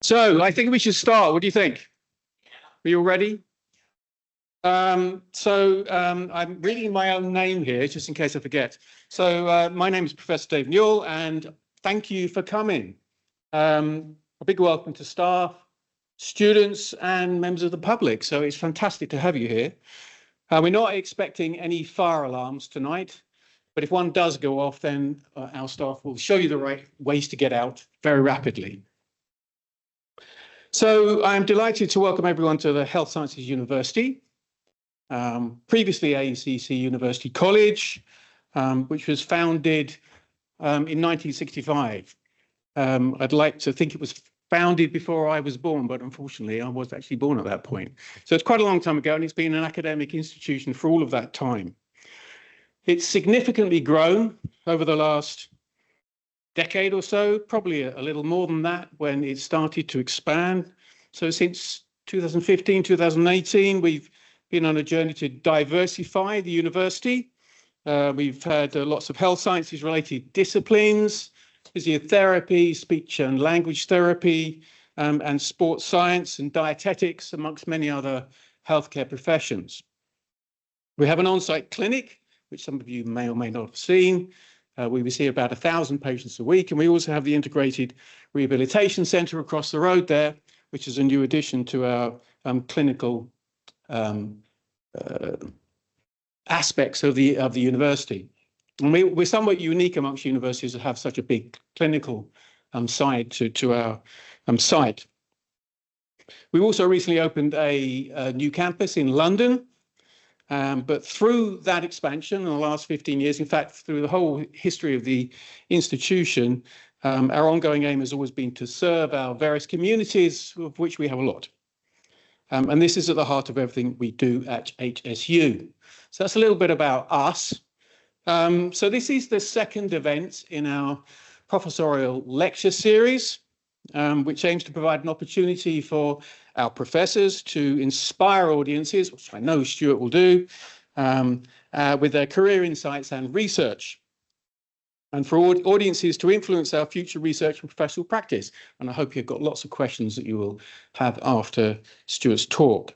So I think we should start. What do you think? Are you all ready? I'm reading my own name here, just in case I forget. So my name is Professor Dave Newell, and thank you for coming. A big welcome to staff, students, and members of the public. So it's fantastic to have you here. We're not expecting any fire alarms tonight, but if one does go off, then our staff will show you the right ways to get out very rapidly. So I'm delighted to welcome everyone to the Health Sciences University, previously ACC University College, which was founded in 1965. I'd like to think it was founded before I was born, but unfortunately I was actually born at that point. So it's quite a long time ago, and it's been an academic institution for all of that time. It's significantly grown over the last decade or so, probably a little more than that when it started to expand. So since 2015, 2018, we've been on a journey to diversify the university. We've had lots of health sciences related disciplines, physiotherapy, speech and language therapy, and sports science and dietetics, amongst many other healthcare professions. We have an on-site clinic, which some of you may or may not have seen. We see about 1,000 patients a week, and we also have the integrated rehabilitation centre across the road there, which is a new addition to our clinical aspects of the university. And we're somewhat unique amongst universities that have such a big clinical side to our site. We also recently opened a new campus in London. But through that expansion in the last 15 years, in fact, through the whole history of the institution, our ongoing aim has always been to serve our various communities, of which we have a lot. And this is at the heart of everything we do at HSU. So that's a little bit about us. So this is the second event in our Professorial lecture series, which aims to provide an opportunity for our professors to inspire audiences, which I know Stewart will do, with their career insights and research, and for audiences to influence our future research and professional practice. And I hope you've got lots of questions that you will have after Stewart's talk.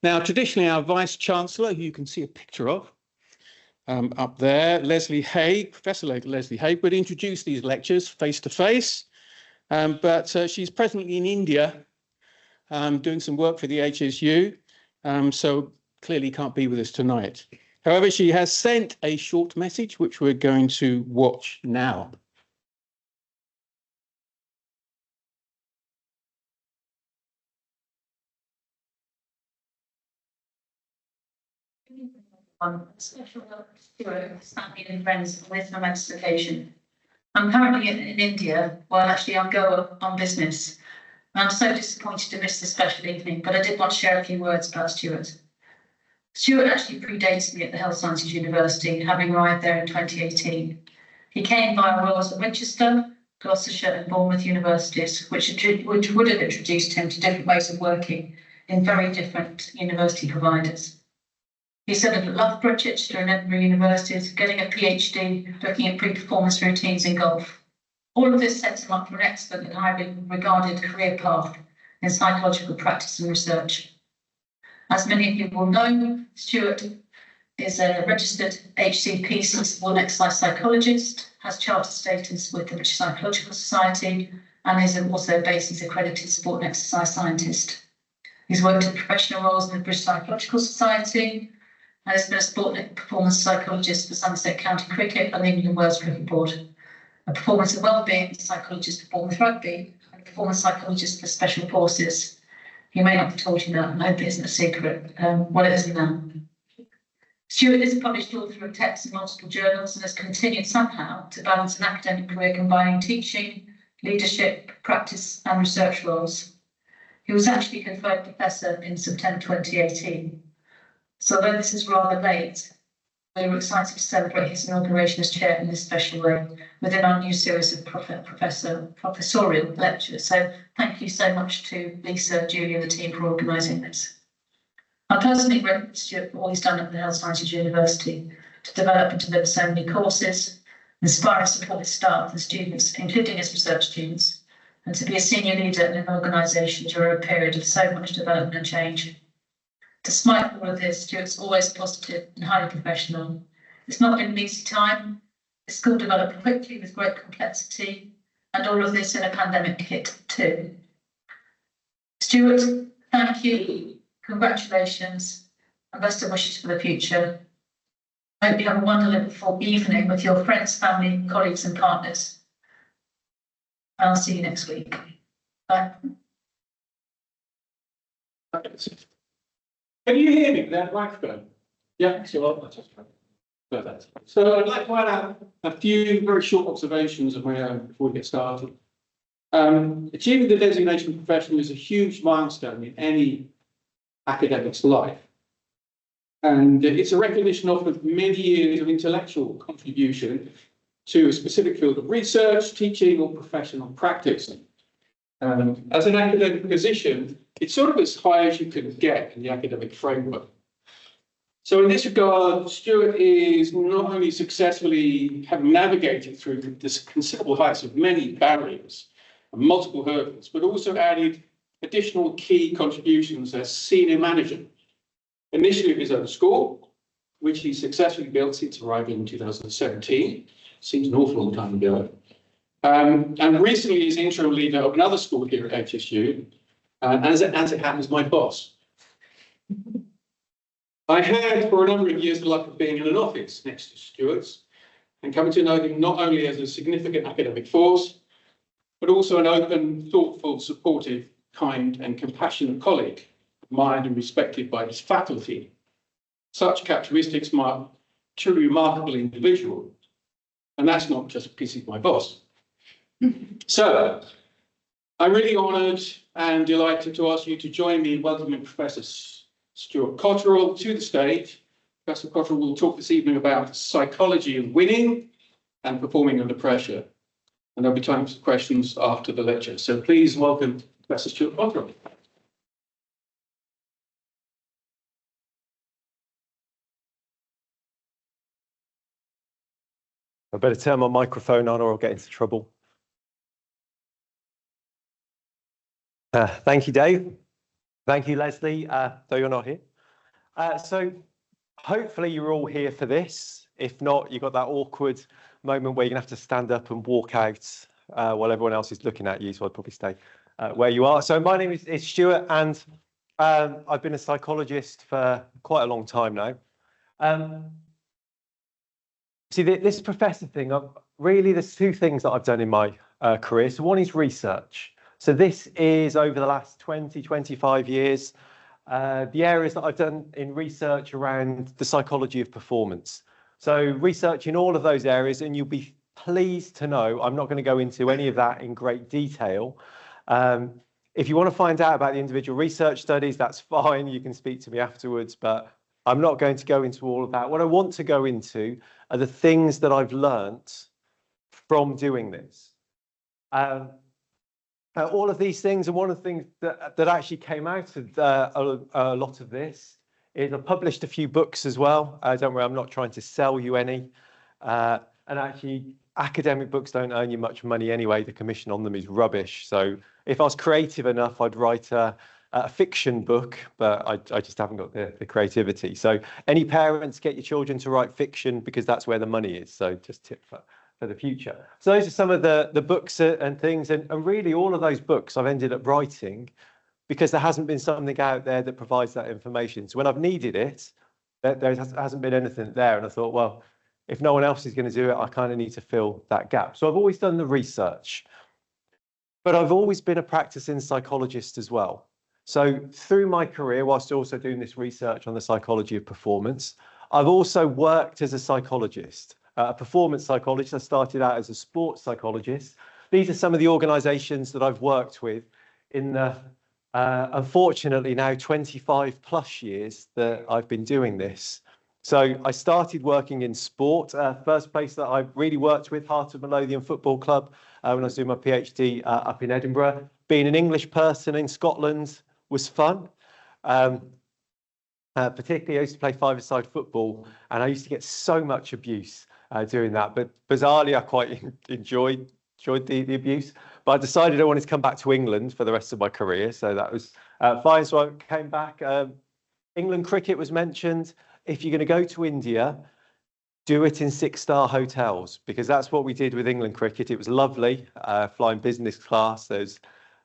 Now, traditionally, our Vice-Chancellor, who you can see a picture of up there, Leslie Haig, Professor Leslie Haig, would introduce these lectures face-to-face, but she's presently in India, doing some work for the HSU, so clearly can't be with us tonight. However, she has sent a short message, which we're going to watch now. Special Stewart, family and friends with my occasion. I'm currently in India, well actually I'll go on business. I'm so disappointed to miss this special evening, but I did want to share a few words about Stewart. Stewart actually predates me at the Health Sciences University, having arrived there in 2018. He came via Royals at Winchester, Gloucestershire and Bournemouth universities, which would have introduced him to different ways of working in very different university providers. He studied at Loughborough, Chichester and Edinburgh universities, getting a PhD looking at pre-performance routines in golf. All of this sets him up for an excellent and highly regarded career path in psychological practice and research. As many of you will know, Stewart is a registered HCP support and exercise psychologist, has charter status with the British Psychological Society, and is also a BASIS accredited sport and exercise scientist. He's worked in professional roles in the British Psychological Society, and has been a sport and performance psychologist for Somerset County Cricket and the England and Wales Cricket Board, a performance and wellbeing psychologist for Bournemouth Rugby, and a performance psychologist for Special Forces. He may not have told you that, and I hope it isn't a secret. Well, it isn't now. Stewart is a published author of texts in multiple journals and has continued somehow to balance an academic career combining teaching, leadership, practice and research roles. He was actually conferred Professor in September 2018. So although this is rather late, we were excited to celebrate his inauguration as chair in this special way within our new series of professorial lectures. So thank you so much to Lisa, Julie and the team for organising this. I personally read Stewart for all he's done at the Health Sciences University to develop and deliver so many courses, inspire and support his staff and students, including his research students, and to be a senior leader in an organisation during a period of so much development and change. Despite all of this, Stewart's always positive and highly professional. It's not been an easy time. The school developed quickly with great complexity, and all of this in a pandemic hit too. Stewart, thank you, congratulations, and best of wishes for the future. I hope you have a wonderful evening with your friends, family, colleagues and partners. I'll see you next week. Bye. Can you hear me with that microphone? Yeah, so perfect. So I'd like to add out a few very short observations of my own before we get started. Achieving the designation of professional is a huge milestone in any academic's life. And it's a recognition of many years of intellectual contribution to a specific field of research, teaching, or professional practice. As an academic position, it's sort of as high as you can get in the academic framework. So in this regard, Stewart is not only successfully having navigated through the considerable heights of many barriers and multiple hurdles, but also added additional key contributions as senior manager, initially of his own school, which he successfully built since arriving in 2017. Seems an awful long time ago. And recently as interim leader of another school here at HSU, and as it happens, my boss. I had for a number of years the luck of being in an office next to Stewart's and coming to know him not only as a significant academic force, but also an open, thoughtful, supportive, kind and compassionate colleague, admired and respected by his faculty. Such characteristics mark a truly remarkable individual. And that's not just pissing my boss. So, I'm really honoured and delighted to ask you to join me in welcoming Professor Stewart Cotterill to the stage. Professor Cotterill will talk this evening about psychology of winning and performing under pressure. And there'll be time for questions after the lecture. So please welcome Professor Stewart Cotterill. I better turn my microphone on or I'll get into trouble. Thank you, Dave. Thank you, Leslie, though you're not here. So hopefully you're all here for this. If not, you've got that awkward moment where you're gonna have to stand up and walk out while everyone else is looking at you, so I'd probably stay where you are. So my name is Stewart, and I've been a psychologist for quite a long time now. See, this professor thing, really there's two things that I've done in my career. So one is research. So this is over the last 20, 25 years, the areas that I've done in research around the psychology of performance. So research in all of those areas, and you'll be pleased to know I'm not going to go into any of that in great detail. If you want to find out about the individual research studies, that's fine. You can speak to me afterwards, but I'm not going to go into all of that. What I want to go into are the things that I've learnt from doing this. All of these things, and one of the things that actually came out of a lot of this is I published a few books as well. Don't worry, I'm not trying to sell you any. And actually, academic books don't earn you much money anyway. The commission on them is rubbish. So if I was creative enough, I'd write a fiction book, but I just haven't got the creativity. So any parents, get your children to write fiction because that's where the money is. So just tip for the future. So those are some of the books and things, and really all of those books I've ended up writing because there hasn't been something out there that provides that information. So when I've needed it, there hasn't been anything there, and I thought, well, if no one else is going to do it, I kind of need to fill that gap. So I've always done the research, but I've always been a practicing psychologist as well. So through my career, whilst also doing this research on the psychology of performance, I've also worked as a psychologist, a performance psychologist. I started out as a sports psychologist. These are some of the organisations that I've worked with in the, unfortunately now 25 plus years that I've been doing this. So I started working in sport. First place that I really worked with, Heart of Midlothian Football Club, when I was doing my PhD up in Edinburgh. Being an English person in Scotland was fun. Particularly, I used to play five-a-side football, and I used to get so much abuse doing that. But bizarrely, I quite enjoyed enjoyed the abuse, but I decided I wanted to come back to England for the rest of my career. So that was fine. So I came back. England cricket was mentioned. If you're going to go to India, do it in 6-star hotels, because that's what we did with England cricket. It was lovely, flying business class. There's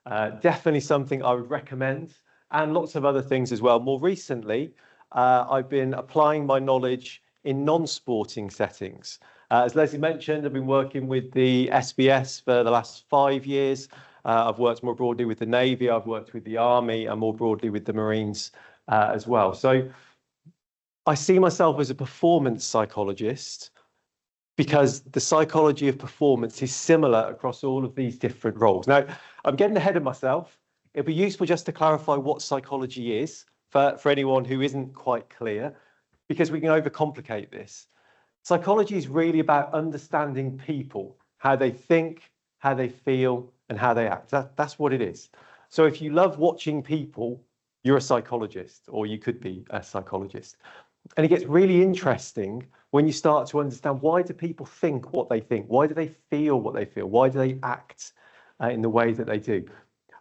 definitely something I would recommend, and lots of other things as well. More recently, I've been applying my knowledge in non-sporting settings. As Leslie mentioned, I've been working with the SBS for the last 5 years. I've worked more broadly with the Navy, I've worked with the Army, and more broadly with the Marines as well. So I see myself as a performance psychologist, because the psychology of performance is similar across all of these different roles. Now, I'm getting ahead of myself. It'd be useful just to clarify what psychology is for anyone who isn't quite clear, because we can overcomplicate this. Psychology is really about understanding people, how they think, how they feel, and how they act. That's what it is. So if you love watching people, you're a psychologist, or you could be a psychologist. And it gets really interesting when you start to understand, why do people think what they think? Why do they feel what they feel? Why do they act in the way that they do?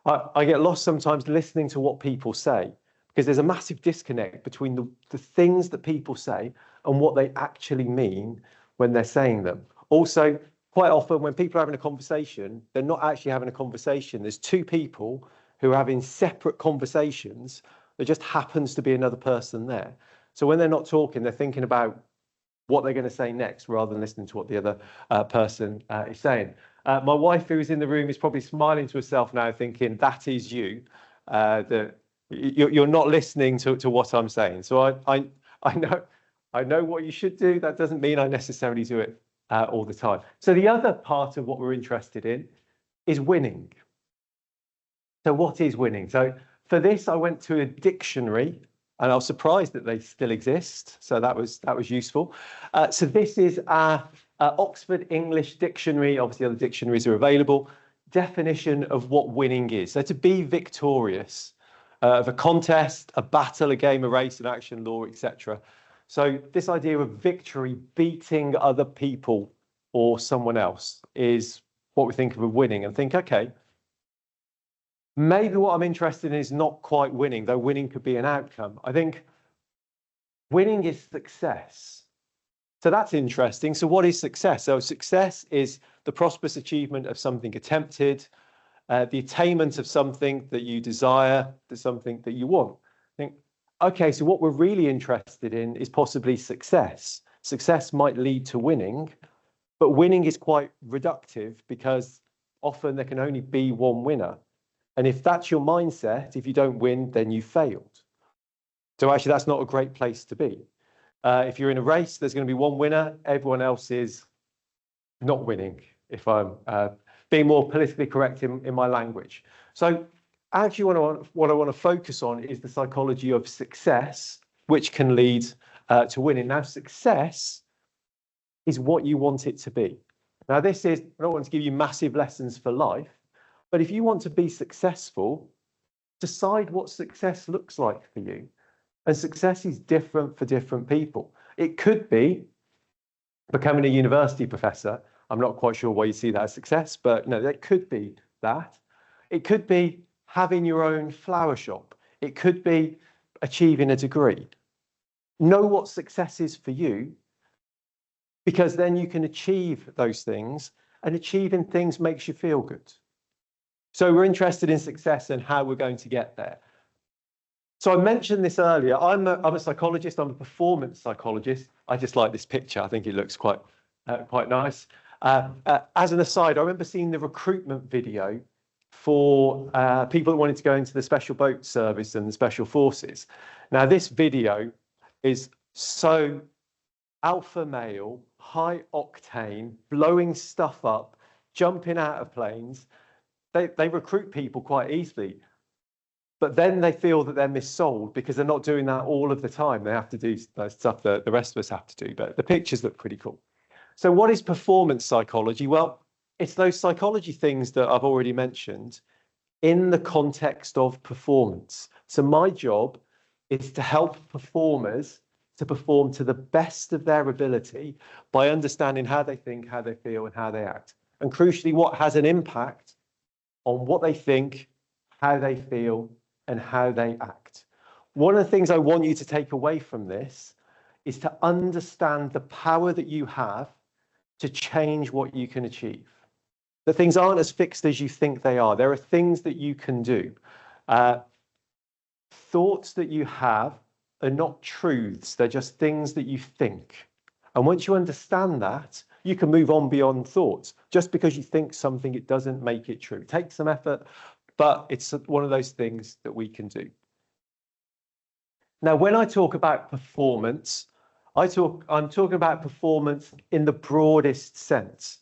I get lost sometimes listening to what people say, because there's a massive disconnect between the things that people say and what they actually mean when they're saying them. Also, quite often when people are having a conversation, they're not actually having a conversation. There's two people who are having separate conversations. There just happens to be another person there. So when they're not talking, they're thinking about what they're going to say next, rather than listening to what the other person is saying. My wife, who is in the room, is probably smiling to herself now, thinking, that is you. That you're not listening to what I'm saying. So I know what you should do. That doesn't mean I necessarily do it all the time. So the other part of what we're interested in is winning. So what is winning? So for this, I went to a dictionary, and I was surprised that they still exist. So that was useful. So this is our Oxford English Dictionary. Obviously, other dictionaries are available. Definition of what winning is. So to be victorious of a contest, a battle, a game, a race, an action, law, etc. So this idea of victory, beating other people or someone else, is what we think of winning, and think, okay, maybe what I'm interested in is not quite winning, though winning could be an outcome. I think winning is success. So that's interesting. So what is success? So success is the prosperous achievement of something attempted, the attainment of something that you desire, to something that you want. I think, okay, so what we're really interested in is possibly success. Success might lead to winning, but winning is quite reductive, because often there can only be one winner. And if that's your mindset, if you don't win, then you failed. So actually, that's not a great place to be. If you're in a race, there's going to be one winner. Everyone else is not winning, if I'm being more politically correct in my language. So actually, what I want to focus on is the psychology of success, which can lead to winning. Now, success is what you want it to be. Now, I don't want to give you massive lessons for life, but if you want to be successful, decide what success looks like for you. And success is different for different people. It could be becoming a university professor. I'm not quite sure why you see that as success, but no, it could be that. It could be having your own flower shop. It could be achieving a degree. Know what success is for you, because then you can achieve those things, and achieving things makes you feel good. So we're interested in success and how we're going to get there. So I mentioned this earlier. I'm a psychologist. I'm a performance psychologist. I just like this picture. I think it looks quite nice. As an aside, I remember seeing the recruitment video for people that wanted to go into the Special Boat Service and the Special Forces. Now, this video is so alpha male, high octane, blowing stuff up, jumping out of planes. They recruit people quite easily. But then they feel that they're missold, because they're not doing that all of the time. They have to do stuff that the rest of us have to do. But the pictures look pretty cool. So what is performance psychology? Well, it's those psychology things that I've already mentioned in the context of performance. So my job is to help performers to perform to the best of their ability by understanding how they think, how they feel, and how they act. and crucially, what has an impact on what they think, how they feel, and how they act. One of the things I want you to take away from this is to understand the power that you have to change what you can achieve. That things aren't as fixed as you think they are. There are things that you can do. Thoughts that you have are not truths. They're just things that you think. And once you understand that, you can move on beyond thoughts. Just because you think something, it doesn't make it true. It takes some effort, but it's one of those things that we can do. Now, when I talk about performance, I'm talking about performance in the broadest sense.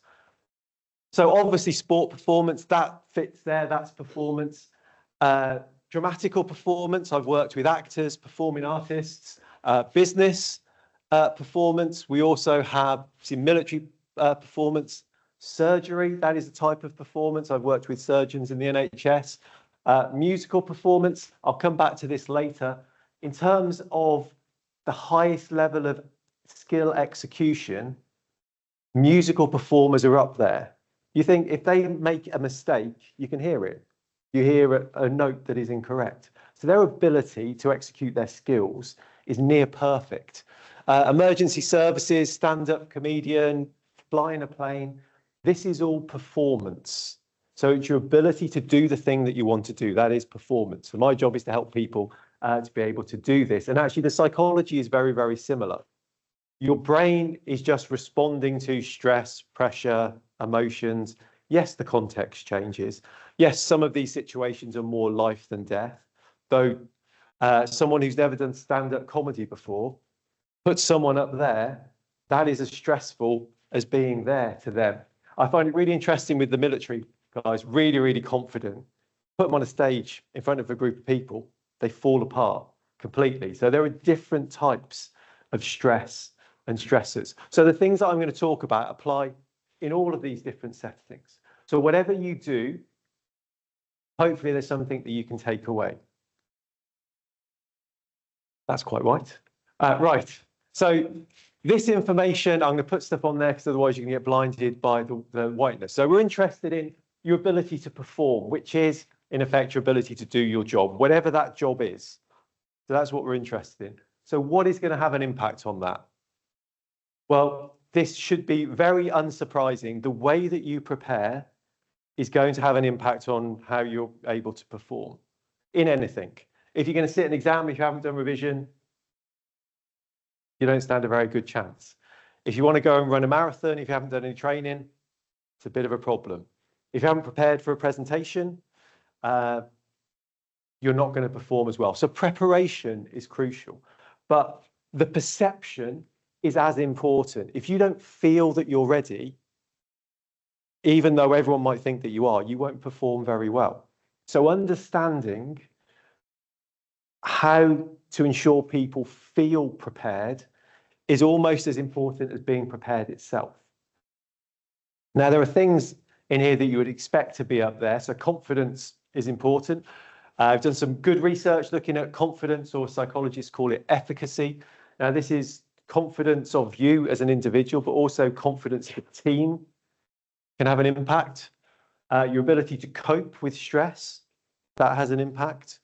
So obviously sport performance, that fits there, that's performance. Dramatical performance, I've worked with actors, performing artists, business performance. We also have military performance, surgery, that is a type of performance. I've worked with surgeons in the NHS. Musical performance, I'll come back to this later. In terms of the highest level of skill execution, musical performers are up there. You think if they make a mistake, you can hear it. You hear a note that is incorrect. So their ability to execute their skills is near perfect. Emergency services, stand-up comedian, flying a plane, this is all performance. So it's your ability to do the thing that you want to do. That is performance. So my job is to help people to be able to do this. And actually the psychology is very, very similar. Your brain is just responding to stress, pressure, emotions. Yes, the context changes. Yes, some of these situations are more life than death. Though someone who's never done stand-up comedy before, put someone up there, that is as stressful as being there to them. I find it really interesting with the military guys, really, really confident. Put them on a stage in front of a group of people, they fall apart completely. So there are different types of stress and stressors. So the things that I'm going to talk about apply in all of these different settings. So whatever you do, hopefully there's something that you can take away. That's quite right. Right. So this information, I'm going to put stuff on there because otherwise you can get blinded by the whiteness. So we're interested in your ability to perform, which is in effect your ability to do your job, whatever that job is. So that's what we're interested in. So what is going to have an impact on that? Well, this should be very unsurprising. The way that you prepare is going to have an impact on how you're able to perform in anything. If you're going to sit an exam, if you haven't done revision, you don't stand a very good chance. If you want to go and run a marathon, if you haven't done any training, it's a bit of a problem. If you haven't prepared for a presentation, you're not going to perform as well. So preparation is crucial, but the perception is as important. If you don't feel that you're ready, even though everyone might think that you are, you won't perform very well. So understanding how to ensure people feel prepared is almost as important as being prepared itself. Now, there are things in here that you would expect to be up there. So confidence is important. I've done some good research looking at confidence, or psychologists call it efficacy. Now, this is confidence of you as an individual, but also confidence of a team can have an impact. Your ability to cope with stress, that has an impact.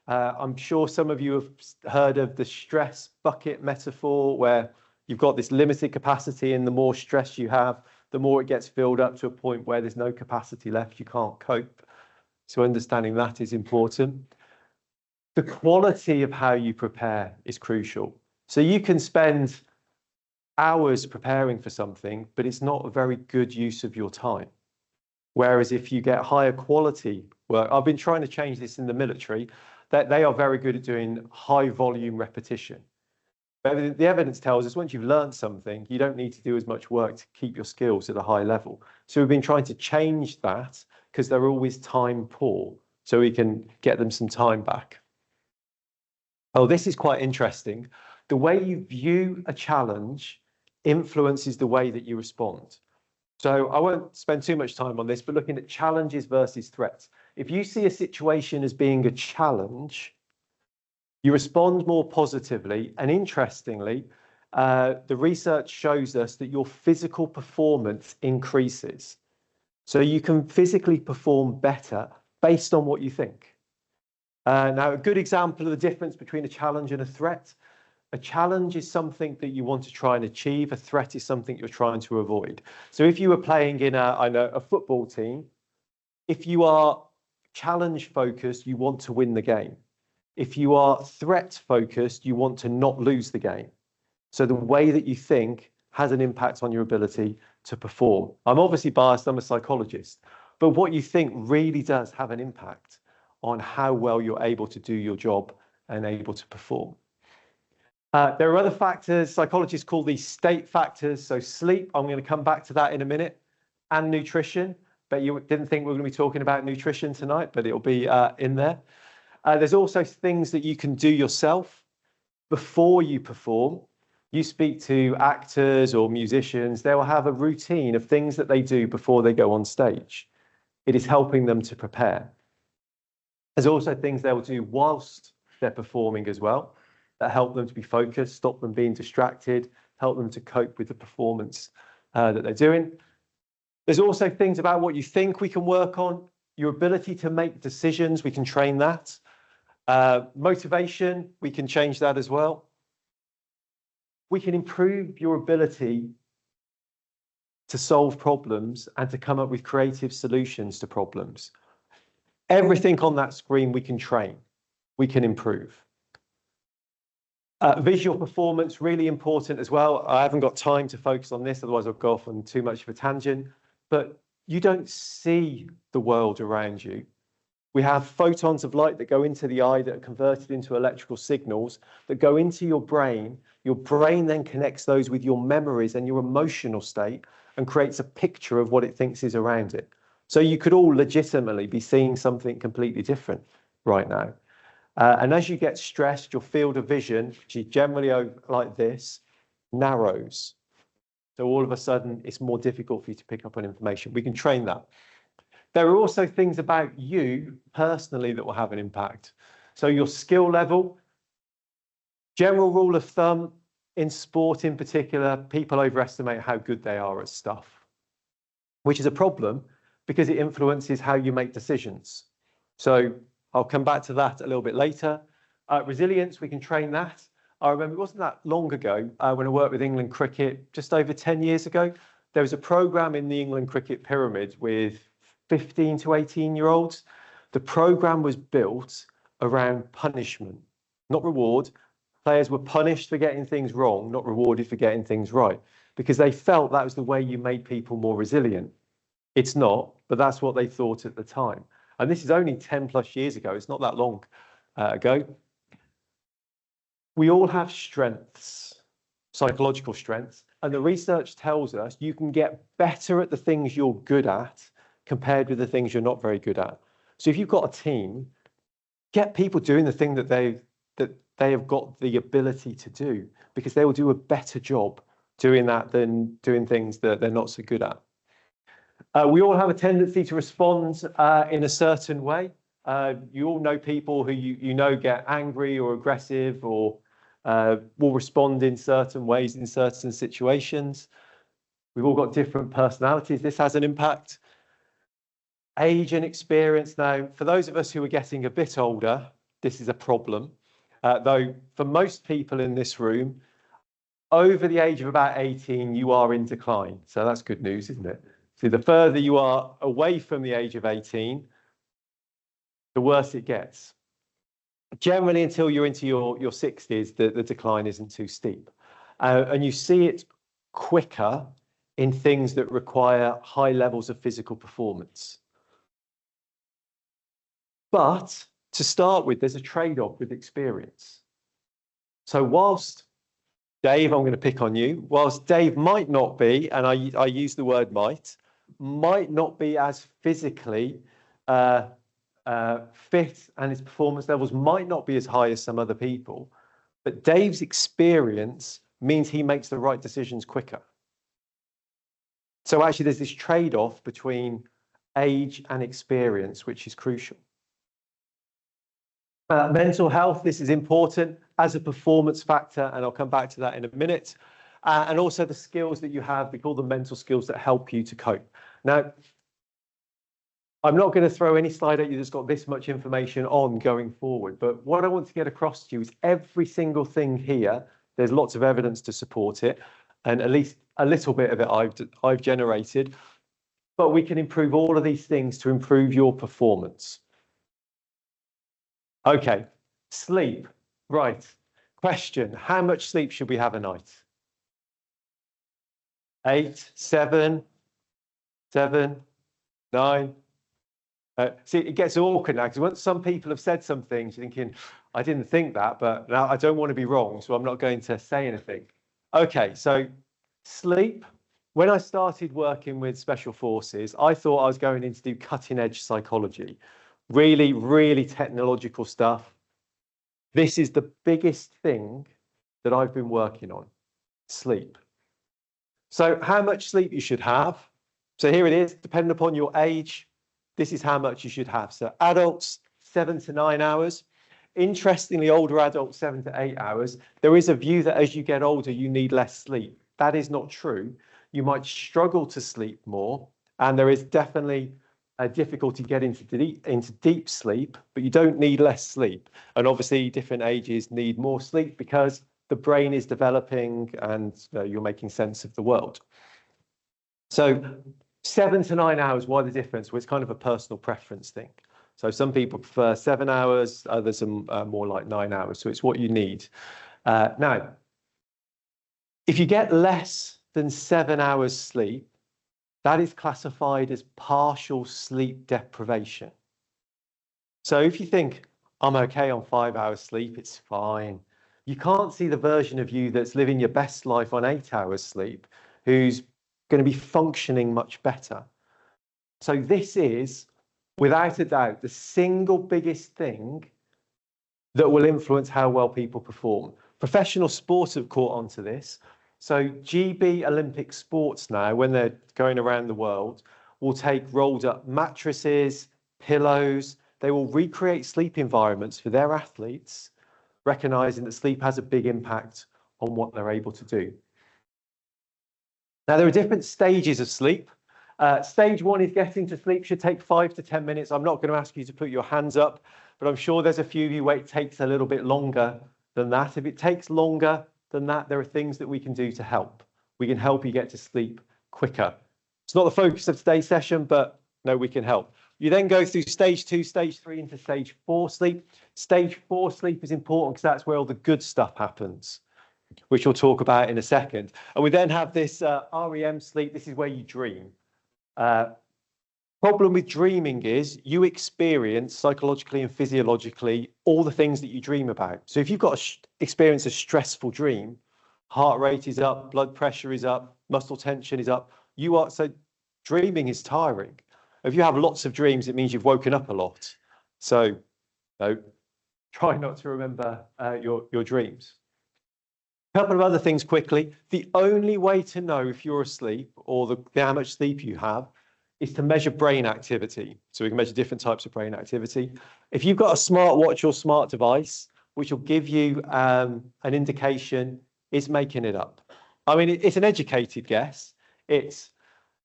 I'm sure some of you have heard of the stress bucket metaphor, where you've got this limited capacity, and the more stress you have, the more it gets filled up to a point where there's no capacity left, you can't cope. So understanding that is important. The quality of how you prepare is crucial. So you can spend hours preparing for something, but it's not a very good use of your time. Whereas if you get higher quality work, I've been trying to change this in the military, that they are very good at doing high volume repetition. But the evidence tells us once you've learned something, you don't need to do as much work to keep your skills at a high level. So we've been trying to change that because they're always time poor, so we can get them some time back. Oh, this is quite interesting. The way you view a challenge influences the way that you respond. So I won't spend too much time on this, but looking at challenges versus threats. If you see a situation as being a challenge, you respond more positively. And interestingly, the research shows us that your physical performance increases. So you can physically perform better based on what you think. Now, a good example of the difference between a challenge and a threat. A challenge is something that you want to try and achieve. A threat is something you're trying to avoid. So if you were playing in a football team, if you are challenge focused, you want to win the game. If you are threat focused, you want to not lose the game. So the way that you think has an impact on your ability to perform. I'm obviously biased, I'm a psychologist, but what you think really does have an impact on how well you're able to do your job and able to perform. There are other factors, psychologists call these state factors. So sleep, I'm going to come back to that in a minute, and nutrition. But you didn't think we were going to be talking about nutrition tonight, but it'll be in there. There's also things that you can do yourself before you perform. You speak to actors or musicians, they will have a routine of things that they do before they go on stage. It is helping them to prepare. There's also things they will do whilst they're performing as well, that help them to be focused, stop them being distracted, help them to cope with the performance that they're doing. There's also things about what you think we can work on, your ability to make decisions, we can train that. Motivation, we can change that as well. We can improve your ability to solve problems and to come up with creative solutions to problems. Everything on that screen we can train, we can improve. Visual performance, really important as well. I haven't got time to focus on this, otherwise I'll go off on too much of a tangent, but you don't see the world around you. We have photons of light that go into the eye that are converted into electrical signals that go into your brain. Your brain then connects those with your memories and your emotional state and creates a picture of what it thinks is around it. So you could all legitimately be seeing something completely different right now. And as you get stressed, your field of vision, which is generally like this, narrows. So all of a sudden, it's more difficult for you to pick up on information. We can train that. There are also things about you personally that will have an impact. So your skill level, general rule of thumb, in sport in particular, people overestimate how good they are at stuff, which is a problem because it influences how you make decisions. So I'll come back to that a little bit later. Resilience, we can train that. I remember it wasn't that long ago when I worked with England cricket, just over 10 years ago, there was a programme in the England cricket pyramid with 15 to 18-year-olds. The programme was built around punishment, not reward. Players were punished for getting things wrong, not rewarded for getting things right, because they felt that was the way you made people more resilient. It's not, but that's what they thought at the time. And this is only 10 plus years ago. It's not that long ago. We all have strengths, psychological strengths, and the research tells us you can get better at the things you're good at compared with the things you're not very good at. So if you've got a team, get people doing the thing that they have got the ability to do, because they will do a better job doing that than doing things that they're not so good at. We all have a tendency to respond in a certain way. You all know people who you know get angry or aggressive or will respond in certain ways in certain situations. We've all got different personalities. This has an impact. Age and experience. Now, for those of us who are getting a bit older, this is a problem. Though for most people in this room, over the age of about 18, you are in decline. So that's good news, isn't it? So the further you are away from the age of 18, the worse it gets. Generally, until you're into your 60s, the decline isn't too steep. And you see it quicker in things that require high levels of physical performance. But to start with, there's a trade-off with experience. So whilst Dave, I'm going to pick on you, whilst Dave might not be, and I use the word might not be as physically fit, and his performance levels might not be as high as some other people, but Dave's experience means he makes the right decisions quicker. So actually there's this trade-off between age and experience, which is crucial. Mental health, this is important as a performance factor, and I'll come back to that in a minute. And also the skills that you have, we call them mental skills that help you to cope. Now, I'm not going to throw any slide at you that's got this much information on going forward, but what I want to get across to you is every single thing here, there's lots of evidence to support it, and at least a little bit of it I've generated, but we can improve all of these things to improve your performance. Okay, sleep, right. Question, how much sleep should we have a night? 8, 7, 9. See, it gets awkward now because once some people have said some things, you're thinking, I didn't think that, but now I don't want to be wrong, so I'm not going to say anything. Okay, so sleep. When I started working with special forces, I thought I was going in to do cutting edge psychology, really, really technological stuff. This is the biggest thing that I've been working on, sleep. So how much sleep you should have. So here it is, depending upon your age, this is how much you should have. So adults, 7 to 9 hours. Interestingly, older adults, 7 to 8 hours. There is a view that as you get older, you need less sleep. That is not true. You might struggle to sleep more, and there is definitely a difficulty getting into deep sleep, but you don't need less sleep. And obviously, different ages need more sleep because the brain is developing and you're making sense of the world. So 7 to 9 hours, why the difference? Well, it's kind of a personal preference thing. So some people prefer 7 hours, others are more like 9 hours. So it's what you need. Now, if you get less than 7 hours sleep, that is classified as partial sleep deprivation. So if you think, I'm okay on 5 hours sleep, it's fine. You can't see the version of you that's living your best life on 8 hours sleep, who's going to be functioning much better. So this is, without a doubt, the single biggest thing that will influence how well people perform. Professional sports have caught on to this. So GB Olympic sports now, when they're going around the world, will take rolled up mattresses, pillows. They will recreate sleep environments for their athletes, recognizing that sleep has a big impact on what they're able to do. Now, there are different stages of sleep. Stage 1 is getting to sleep, should take 5 to 10 minutes. I'm not going to ask you to put your hands up, but I'm sure there's a few of you where it takes a little bit longer than that. If it takes longer than that, there are things that we can do to help. We can help you get to sleep quicker. It's not the focus of today's session, but no, we can help. You then go through stage 2, stage 3 into stage 4 sleep. Stage 4 sleep is important because that's where all the good stuff happens, which we'll talk about in a second. And we then have this REM sleep. This is where you dream. Problem with dreaming is you experience psychologically and physiologically all the things that you dream about. So if you've got experience a stressful dream, heart rate is up, blood pressure is up, muscle tension is up. So dreaming is tiring. If you have lots of dreams, it means you've woken up a lot. So try not to remember your dreams. A couple of other things quickly. The only way to know if you're asleep or how much sleep you have is to measure brain activity. So we can measure different types of brain activity. If you've got a smartwatch or smart device, which will give you an indication, it's making it up. I mean, it's an educated guess. It's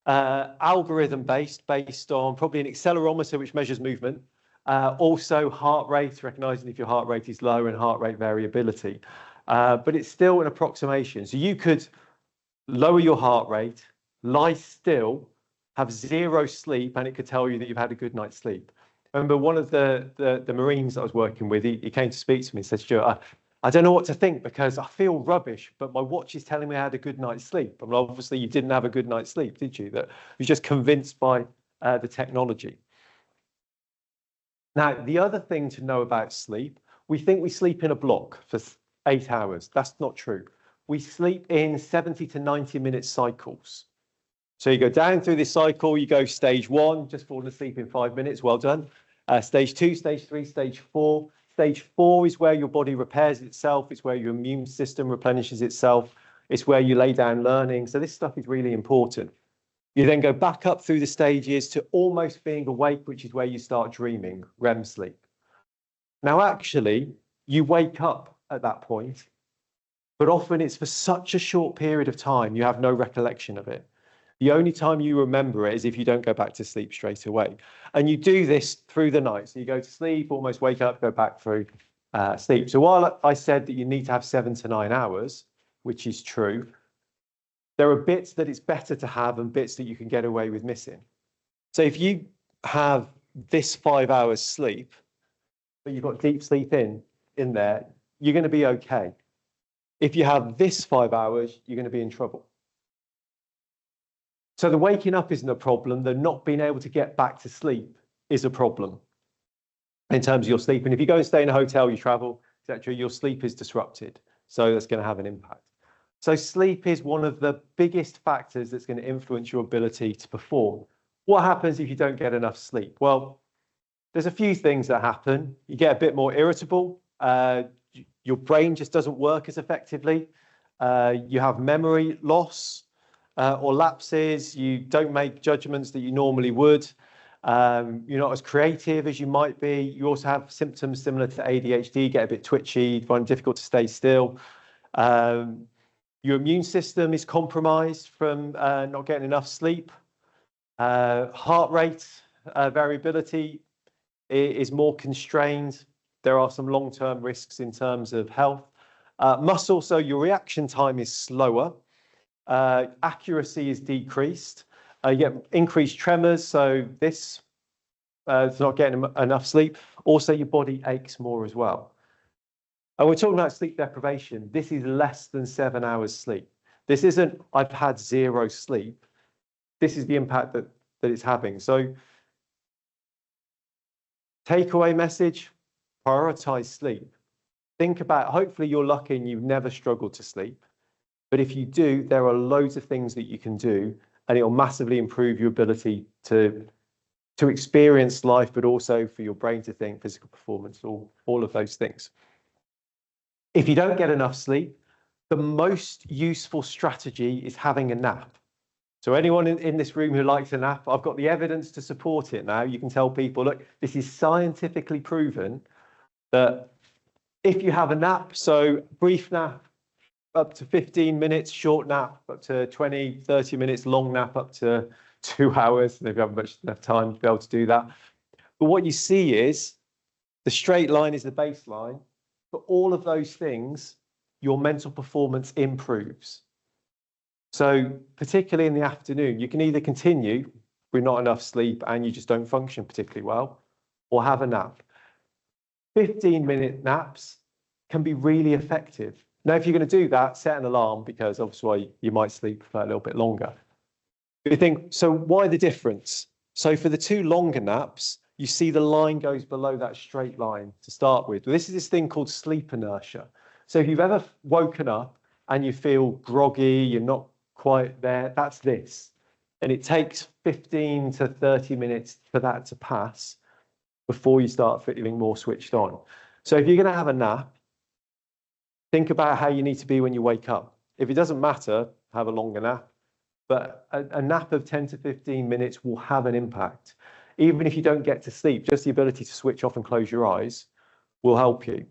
algorithm based on probably an accelerometer, which measures movement. Also heart rate, recognizing if your heart rate is low and heart rate variability. But it's still an approximation. So you could lower your heart rate, lie still, have 0 sleep, and it could tell you that you've had a good night's sleep. I remember one of the Marines I was working with, he came to speak to me and said, Stuart, I don't know what to think because I feel rubbish, but my watch is telling me I had a good night's sleep. And obviously you didn't have a good night's sleep, did you? That you're just convinced by the technology. Now, the other thing to know about sleep, we think we sleep in a block for 8 hours. That's not true. We sleep in 70 to 90-minute cycles. So you go down through this cycle, you go stage 1, just falling asleep in 5 minutes, well done. Stage 2, stage 3, stage 4. Stage 4 is where your body repairs itself. It's where your immune system replenishes itself. It's where you lay down learning. So this stuff is really important. You then go back up through the stages to almost being awake, which is where you start dreaming, REM sleep. Now, actually, you wake up at that point, but often it's for such a short period of time, you have no recollection of it. The only time you remember it is if you don't go back to sleep straight away. And you do this through the night. So you go to sleep, almost wake up, go back through sleep. So while I said that you need to have 7 to 9 hours, which is true, there are bits that it's better to have and bits that you can get away with missing. So if you have this 5 hours sleep, but you've got deep sleep in there, you're going to be okay. If you have this 5 hours, you're going to be in trouble. So the waking up isn't a problem. The not being able to get back to sleep is a problem in terms of your sleep. And if you go and stay in a hotel, you travel, etc., your sleep is disrupted. So that's going to have an impact. So sleep is one of the biggest factors that's going to influence your ability to perform. What happens if you don't get enough sleep? Well, there's a few things that happen. You get a bit more irritable. Your brain just doesn't work as effectively. You have memory loss or lapses. You don't make judgments that you normally would. You're not as creative as you might be. You also have symptoms similar to ADHD, get a bit twitchy, find it difficult to stay still. Your immune system is compromised from not getting enough sleep. Heart rate variability is more constrained. There are some long-term risks in terms of health. Muscle, so your reaction time is slower. Accuracy is decreased. You get increased tremors, so this is not getting enough sleep. Also, your body aches more as well. And we're talking about sleep deprivation. This is less than 7 hours sleep. This isn't, I've had 0 sleep. This is the impact that it's having. So takeaway message, prioritize sleep. Think about, hopefully you're lucky and you've never struggled to sleep. But if you do, there are loads of things that you can do, and it will massively improve your ability to experience life, but also for your brain to think, physical performance, all of those things. If you don't get enough sleep, the most useful strategy is having a nap. So anyone in this room who likes a nap, I've got the evidence to support it now. You can tell people, look, this is scientifically proven that if you have a nap, so brief nap up to 15 minutes, short nap up to 20, 30 minutes, long nap up to 2 hours, if you haven't much enough time to be able to do that. But what you see is the straight line is the baseline. For all of those things, your mental performance improves. So particularly in the afternoon, you can either continue with not enough sleep and you just don't function particularly well, or have a nap. 15-minute naps can be really effective. Now, if you're going to do that, set an alarm, because obviously you might sleep for a little bit longer. You think, so why the difference? So for the 2 longer naps, you see the line goes below that straight line to start with. This is this thing called sleep inertia. So if you've ever woken up and you feel groggy, you're not quite there, that's this. And it takes 15 to 30 minutes for that to pass before you start feeling more switched on. So if you're going to have a nap, think about how you need to be when you wake up. If it doesn't matter, have a longer nap. But a nap of 10 to 15 minutes will have an impact. Even if you don't get to sleep, just the ability to switch off and close your eyes will help you.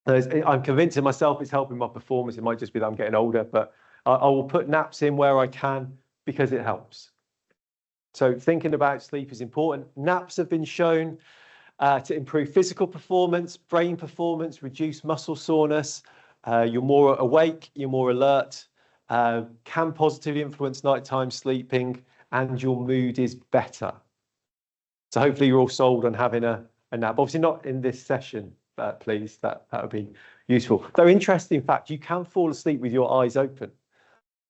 I'm convinced in myself it's helping my performance. It might just be that I'm getting older, but I will put naps in where I can because it helps. So thinking about sleep is important. Naps have been shown to improve physical performance, brain performance, reduce muscle soreness. You're more awake, you're more alert, can positively influence nighttime sleeping, and your mood is better. So hopefully you're all sold on having a nap. Obviously not in this session, please. That would be useful. Though interesting fact, you can fall asleep with your eyes open.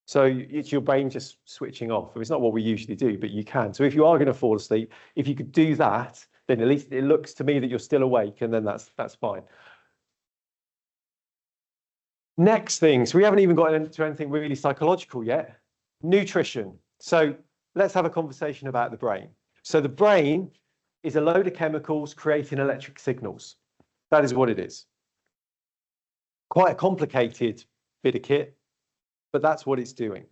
So it's your brain just switching off. It's not what we usually do, but you can. So if you are going to fall asleep, if you could do that, then at least it looks to me that you're still awake, and then that's fine. Next thing, so we haven't even got into anything really psychological yet. Nutrition. So let's have a conversation about the brain. So the brain is a load of chemicals creating electric signals. That is what it is. Quite a complicated bit of kit, but that's what it's doing.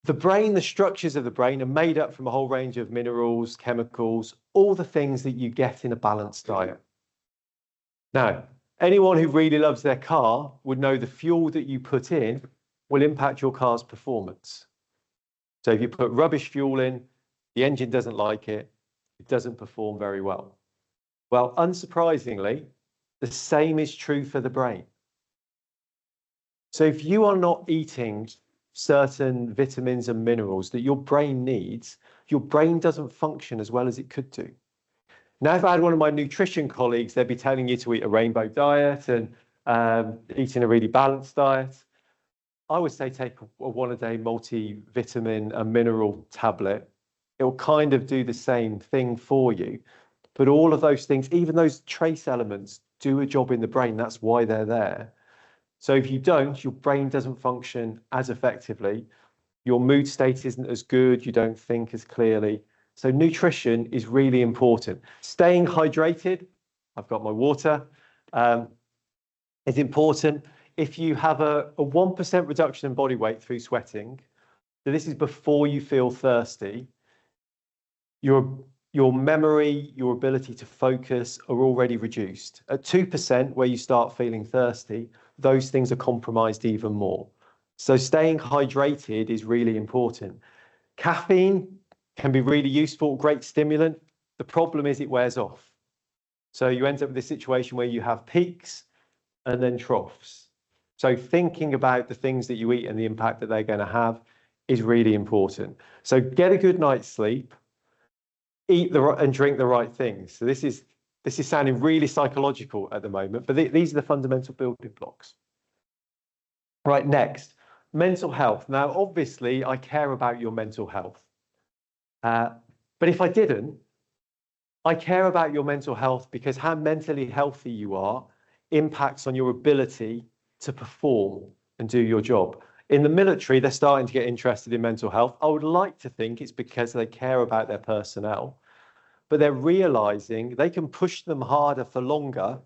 The brain, the structures of the brain are made up from a whole range of minerals, chemicals, all the things that you get in a balanced diet. Now, anyone who really loves their car would know the fuel that you put in will impact your car's performance. So if you put rubbish fuel in, the engine doesn't like it, it doesn't perform very well. Well, unsurprisingly, the same is true for the brain. So if you are not eating certain vitamins and minerals that your brain needs, your brain doesn't function as well as it could do. Now, if I had one of my nutrition colleagues, they'd be telling you to eat a rainbow diet and eating a really balanced diet. I would say take a one-a-day multivitamin and mineral tablet. It will kind of do the same thing for you. But all of those things, even those trace elements, do a job in the brain. That's why they're there. So if you don't, your brain doesn't function as effectively. Your mood state isn't as good. You don't think as clearly. So nutrition is really important. Staying hydrated, I've got my water, is important. If you have a 1% reduction in body weight through sweating, so this is before you feel thirsty, your memory, your ability to focus are already reduced. At 2%, where you start feeling thirsty, those things are compromised even more. So staying hydrated is really important. Caffeine can be really useful, great stimulant. The problem is it wears off. So you end up with this situation where you have peaks and then troughs. So thinking about the things that you eat and the impact that they're going to have is really important. So get a good night's sleep, eat and drink the right things. So this is sounding really psychological at the moment, but these are the fundamental building blocks. Right, next, mental health. Now, obviously, I care about your mental health. But if I didn't, I care about your mental health because how mentally healthy you are impacts on your ability to perform and do your job. In the military, they're starting to get interested in mental health. I would like to think it's because they care about their personnel, but they're realizing they can push them harder for longer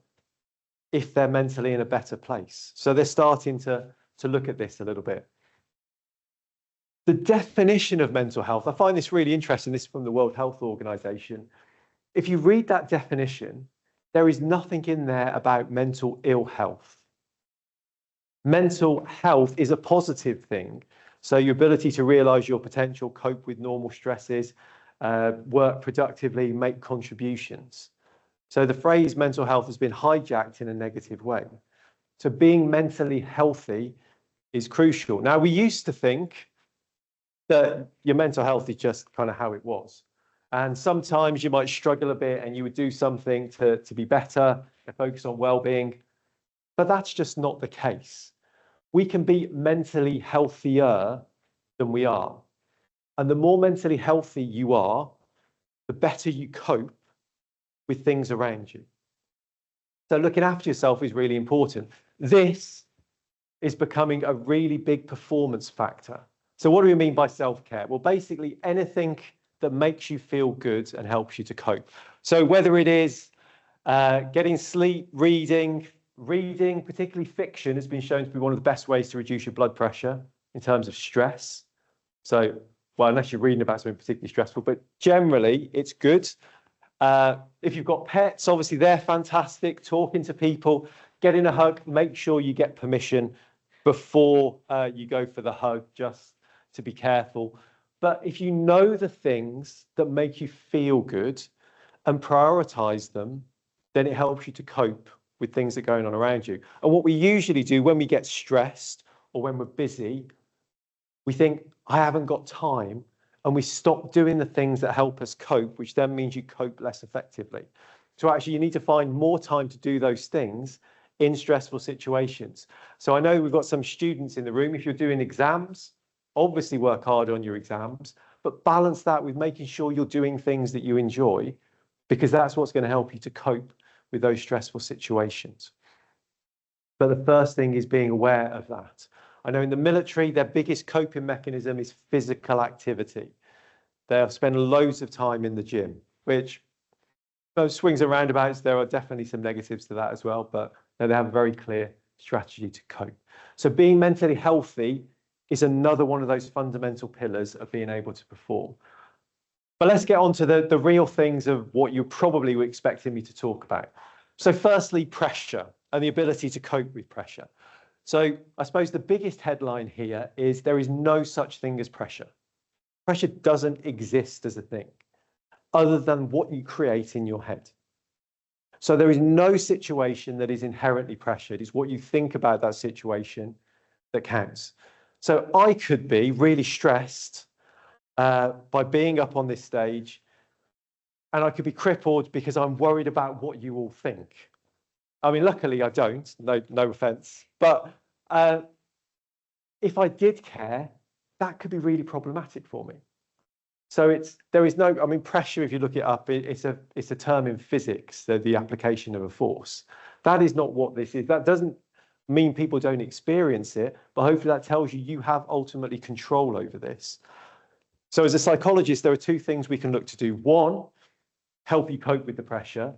if they're mentally in a better place. So they're starting to look at this a little bit. The definition of mental health, I find this really interesting. This is from the World Health Organization. If you read that definition, there is nothing in there about mental ill health. Mental health is a positive thing. So your ability to realize your potential, cope with normal stresses, work productively, make contributions. So the phrase mental health has been hijacked in a negative way. So being mentally healthy is crucial. Now, we used to think that your mental health is just kind of how it was. And sometimes you might struggle a bit and you would do something to be better and focus on well-being. But that's just not the case. We can be mentally healthier than we are. And the more mentally healthy you are, the better you cope with things around you. So looking after yourself is really important. This is becoming a really big performance factor. So what do we mean by self-care? Well, basically anything that makes you feel good and helps you to cope. So whether it is getting sleep, reading, particularly fiction, has been shown to be one of the best ways to reduce your blood pressure in terms of stress. So, well, unless you're reading about something particularly stressful, but generally it's good. If you've got pets, obviously they're fantastic. Talking to people, getting a hug, make sure you get permission before you go for the hug, just to be careful. But if you know the things that make you feel good and prioritize them, then it helps you to cope with things that are going on around you. And what we usually do when we get stressed or when we're busy, we think, I haven't got time. And we stop doing the things that help us cope, which then means you cope less effectively. So actually, you need to find more time to do those things in stressful situations. So I know we've got some students in the room. If you're doing exams, obviously work hard on your exams, but balance that with making sure you're doing things that you enjoy, because that's what's going to help you to cope with those stressful situations. But the first thing is being aware of that. I know in the military, their biggest coping mechanism is physical activity. They'll spend loads of time in the gym, which those swings and roundabouts, there are definitely some negatives to that as well, but they have a very clear strategy to cope. So being mentally healthy is another one of those fundamental pillars of being able to perform. But let's get on to the real things of what you probably were expecting me to talk about. So firstly, pressure and the ability to cope with pressure. So I suppose the biggest headline here is there is no such thing as pressure. Pressure doesn't exist as a thing other than what you create in your head. So there is no situation that is inherently pressured. It's what you think about that situation that counts. So I could be really stressed by being up on this stage, and I could be crippled because I'm worried about what you all think. I mean, luckily I don't, no offense, but if I did care, that could be really problematic for me. So there is no, I mean, pressure, if you look it up, it's a term in physics, the application of a force. That is not what this is. That doesn't mean people don't experience it, but hopefully that tells you you have ultimately control over this. So as a psychologist, there are two things we can look to do. One, help you cope with the pressure,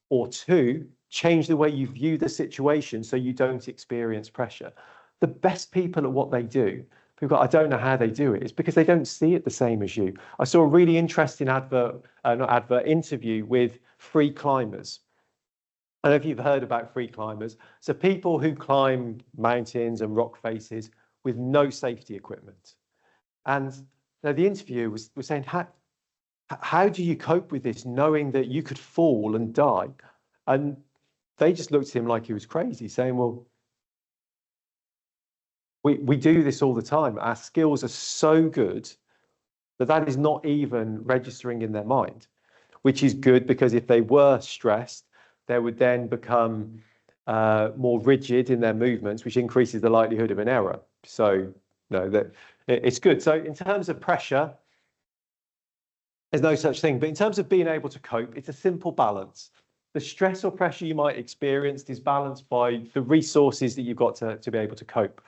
or two, change the way you view the situation so you don't experience pressure. The best people at what they do, people go, I don't know how they do it, it's because they don't see it the same as you. I saw a really interesting interview with free climbers. I don't know if you've heard about free climbers. So people who climb mountains and rock faces with no safety equipment. And the interviewer was saying, how do you cope with this, knowing that you could fall and die? And they just looked at him like he was crazy, saying, well, we do this all the time. Our skills are so good that is not even registering in their mind, which is good, because if they were stressed, they would then become more rigid in their movements, which increases the likelihood of an error. So it's good. So in terms of pressure, there's no such thing. But in terms of being able to cope, it's a simple balance. The stress or pressure you might experience is balanced by the resources that you've got to be able to cope.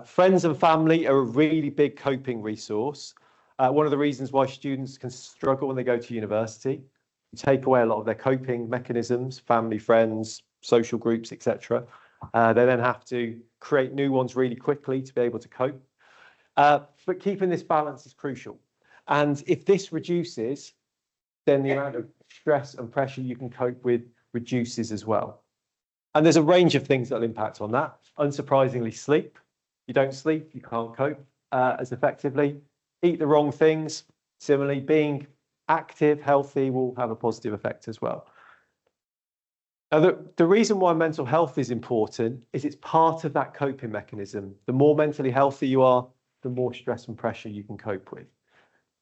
Friends and family are a really big coping resource. One of the reasons why students can struggle when they go to university, you take away a lot of their coping mechanisms, family, friends, social groups, etc. They then have to create new ones really quickly to be able to cope. But keeping this balance is crucial. And if this reduces, then the amount of stress and pressure you can cope with reduces as well. And there's a range of things that will impact on that. Unsurprisingly, sleep. You don't sleep, you can't cope as effectively. Eat the wrong things. Similarly, being active, healthy will have a positive effect as well. Now, the reason why mental health is important is it's part of that coping mechanism. The more mentally healthy you are, the more stress and pressure you can cope with.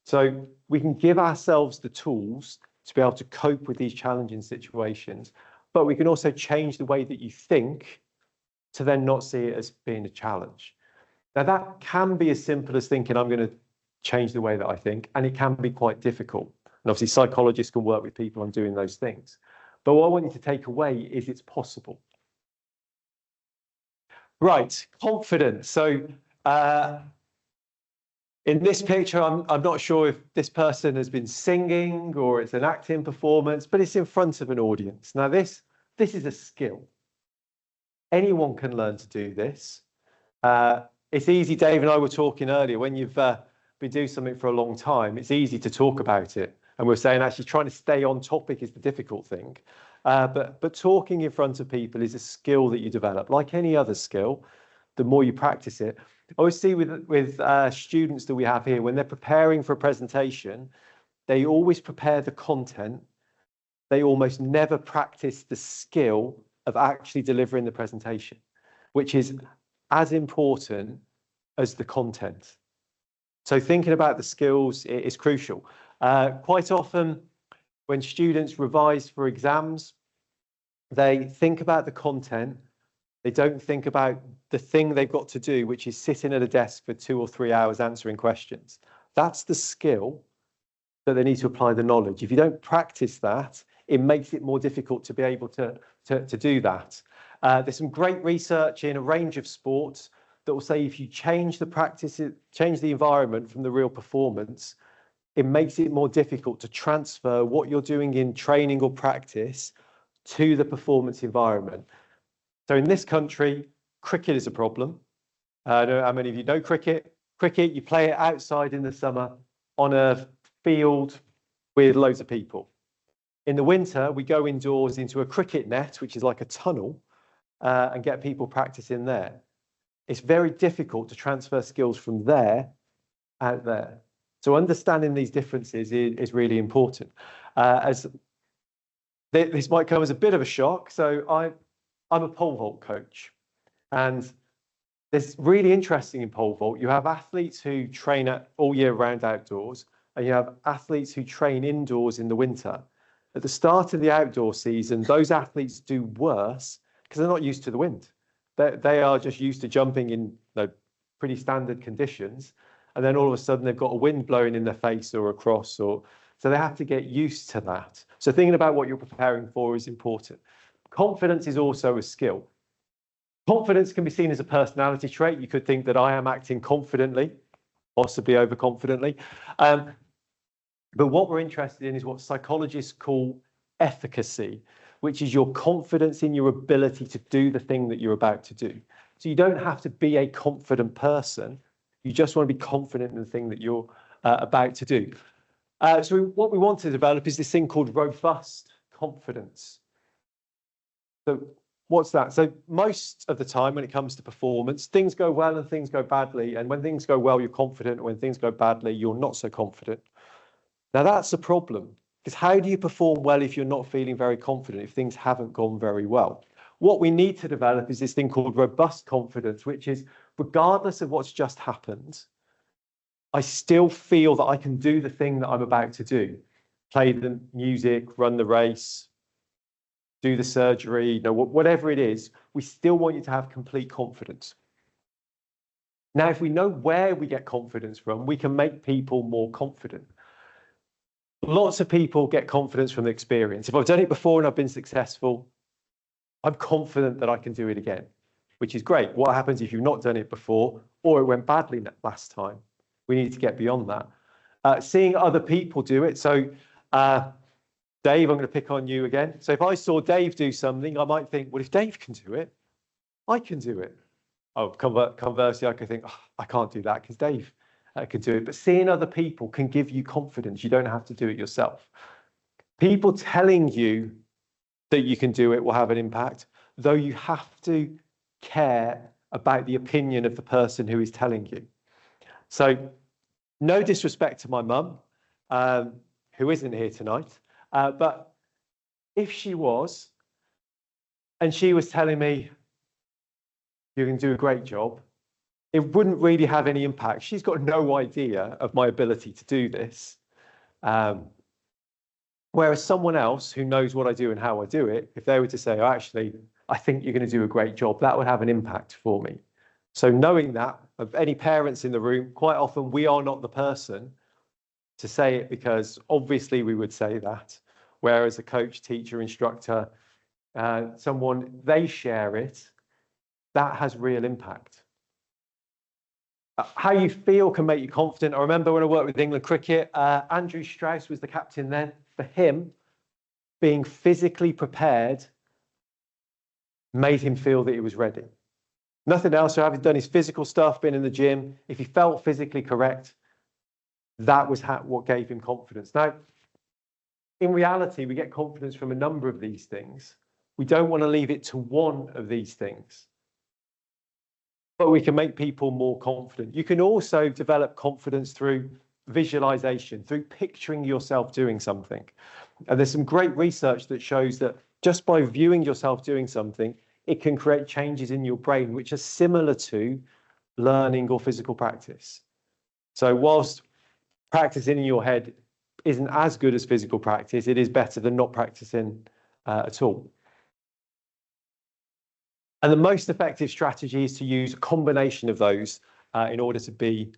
So we can give ourselves the tools to be able to cope with these challenging situations, but we can also change the way that you think to then not see it as being a challenge. Now, that can be as simple as thinking, I'm going to change the way that I think, and it can be quite difficult. And obviously, psychologists can work with people on doing those things. But what I want you to take away is it's possible. Right, confidence. So in this picture, I'm not sure if this person has been singing or it's an acting performance, but it's in front of an audience. Now, this is a skill. Anyone can learn to do this. It's easy, Dave and I were talking earlier, when you've been doing something for a long time, it's easy to talk about it. And we're saying actually trying to stay on topic is the difficult thing. But talking in front of people is a skill that you develop. Like any other skill, the more you practice it. I always see with students that we have here, when they're preparing for a presentation, they always prepare the content. They almost never practice the skill of actually delivering the presentation, which is as important as the content. So thinking about the skills is crucial. Quite often when students revise for exams, they think about the content. They don't think about the thing they've got to do, which is sitting at a desk for 2 or 3 hours answering questions. That's the skill that they need to apply the knowledge. If you don't practice that, it makes it more difficult to be able to do that. There's some great research in a range of sports that will say if you change the practice, change the environment from the real performance, it makes it more difficult to transfer what you're doing in training or practice to the performance environment. So in this country, cricket is a problem. I don't know how many of you know cricket. Cricket, you play it outside in the summer on a field with loads of people. In the winter, we go indoors into a cricket net, which is like a tunnel, and get people practicing there. it's very difficult to transfer skills from there out there. So understanding these differences is really important. As this might come as a bit of a shock. So I'm a pole vault coach, and it's really interesting in pole vault. You have athletes who train all year round outdoors, and you have athletes who train indoors in the winter. At the start of the outdoor season, those athletes do worse because they're not used to the wind. They are just used to jumping in pretty standard conditions. And then all of a sudden they've got a wind blowing in their face or across, so they have to get used to that. So thinking about what you're preparing for is important. Confidence is also a skill. Confidence can be seen as a personality trait. You could think that I am acting confidently, possibly overconfidently. But what we're interested in is what psychologists call efficacy, which is your confidence in your ability to do the thing that you're about to do. So you don't have to be a confident person. You just want to be confident in the thing that you're about to do. So what we want to develop is this thing called robust confidence. So what's that? So most of the time when it comes to performance, things go well and things go badly. And when things go well, you're confident. And when things go badly, you're not so confident. Now that's a problem, because how do you perform well if you're not feeling very confident, if things haven't gone very well? What we need to develop is this thing called robust confidence, which is regardless of what's just happened, I still feel that I can do the thing that I'm about to do. Play the music, run the race, do the surgery, whatever it is, we still want you to have complete confidence. Now, if we know where we get confidence from, we can make people more confident. Lots of people get confidence from experience. If I've done it before and I've been successful, I'm confident that I can do it again, which is great. What happens if you've not done it before or it went badly last time? We need to get beyond that. Seeing other people do it. So, Dave, I'm going to pick on you again. So if I saw Dave do something, I might think, well, if Dave can do it, I can do it. Oh, conversely, I could think, oh, I can't do that because Dave can do it. But seeing other people can give you confidence. You don't have to do it yourself. People telling you that you can do it will have an impact, though you have to care about the opinion of the person who is telling you. So no disrespect to my mum, who isn't here tonight, but if she was, and she was telling me, you can do a great job, it wouldn't really have any impact. She's got no idea of my ability to do this. Whereas someone else who knows what I do and how I do it, if they were to say, oh, actually, I think you're going to do a great job, that would have an impact for me. So knowing that, of any parents in the room, quite often we are not the person to say it, because obviously we would say that. Whereas a coach, teacher, instructor, someone, they share it, that has real impact. How you feel can make you confident. I remember when I worked with England cricket, Andrew Strauss was the captain then. For him, being physically prepared made him feel that he was ready. Nothing else. So having done his physical stuff, been in the gym, if he felt physically correct, that was what gave him confidence. Now, in reality, we get confidence from a number of these things. We don't want to leave it to one of these things. But we can make people more confident. You can also develop confidence through visualization, through picturing yourself doing something. And there's some great research that shows that just by viewing yourself doing something, it can create changes in your brain, which are similar to learning or physical practice. So whilst practicing in your head isn't as good as physical practice, it is better than not practicing at all. And the most effective strategy is to use a combination of those in order to be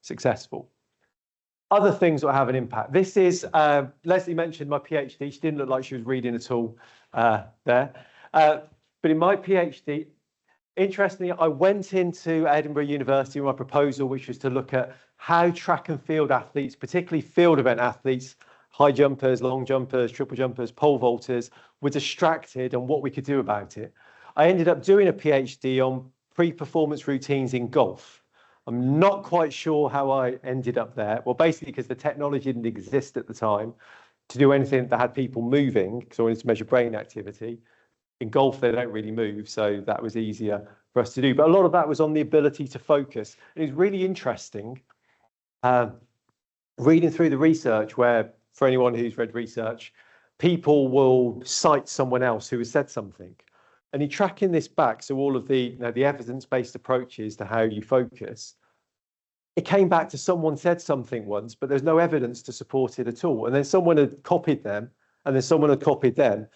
successful. Other things that have an impact. This is, Leslie mentioned my PhD. She didn't look like she was reading at all there. But in my PhD, interestingly, I went into Edinburgh University with my proposal, which was to look at how track and field athletes, particularly field event athletes, high jumpers, long jumpers, triple jumpers, pole vaulters, were distracted and what we could do about it. I ended up doing a PhD on pre-performance routines in golf. I'm not quite sure how I ended up there. Well, basically because the technology didn't exist at the time to do anything that had people moving, because I wanted to measure brain activity. In golf, they don't really move, so that was easier for us to do. But a lot of that was on the ability to focus. It was really interesting reading through the research where, for anyone who's read research, people will cite someone else who has said something. And you're tracking this back, so all of the, the evidence-based approaches to how you focus, it came back to someone said something once, but there's no evidence to support it at all. And then someone had copied them, and then someone had copied them.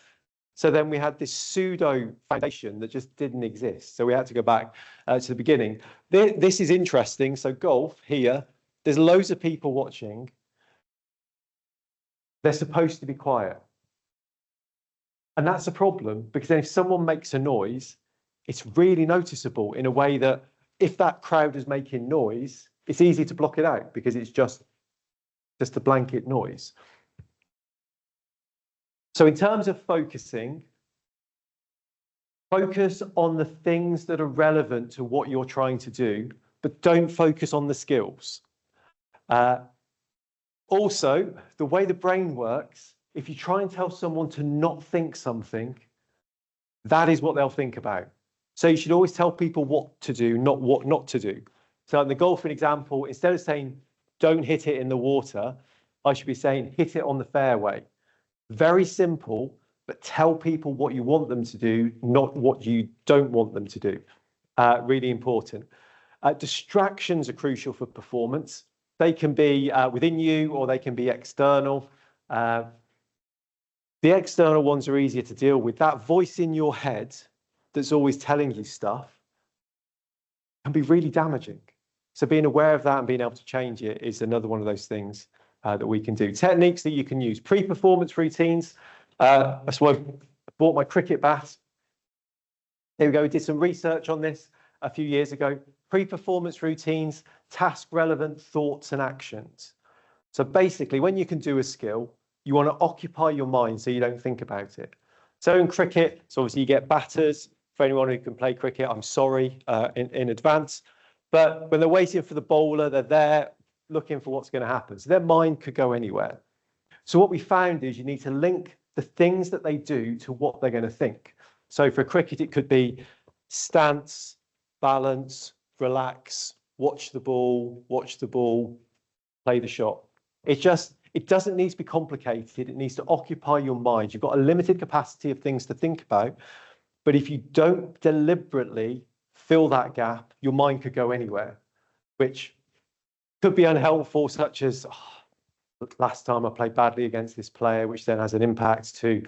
So then we had this pseudo foundation that just didn't exist. So we had to go back to the beginning. This is interesting. So golf here, there's loads of people watching. They're supposed to be quiet. And that's a problem, because then if someone makes a noise, it's really noticeable in a way that if that crowd is making noise, it's easy to block it out because it's just a blanket noise. So in terms of focusing, focus on the things that are relevant to what you're trying to do, but don't focus on the skills. Also, the way the brain works, if you try and tell someone to not think something, that is what they'll think about. So you should always tell people what to do, not what not to do. So in the golfing example, instead of saying, don't hit it in the water, I should be saying, hit it on the fairway. Very simple, but tell people what you want them to do, not what you don't want them to do. Really important. Distractions are crucial for performance. They can be within you or they can be external. The external ones are easier to deal with. That voice in your head that's always telling you stuff can be really damaging. So being aware of that and being able to change it is another one of those things that we can do. Techniques that you can use. Pre-performance routines. That's why I bought my cricket bat. There we go. We did some research on this a few years ago. Pre-performance routines, task-relevant thoughts and actions. So basically, when you can do a skill, you want to occupy your mind so you don't think about it. So in cricket, so obviously you get batters. For anyone who can play cricket, I'm sorry in advance. But when they're waiting for the bowler, they're there looking for what's going to happen. So their mind could go anywhere. So what we found is you need to link the things that they do to what they're going to think. So for cricket, it could be stance, balance, relax, watch the ball, play the shot. It doesn't need to be complicated. It needs to occupy your mind. You've got a limited capacity of things to think about. But if you don't deliberately fill that gap, your mind could go anywhere, which could be unhelpful, such as, last time I played badly against this player, which then has an impact to,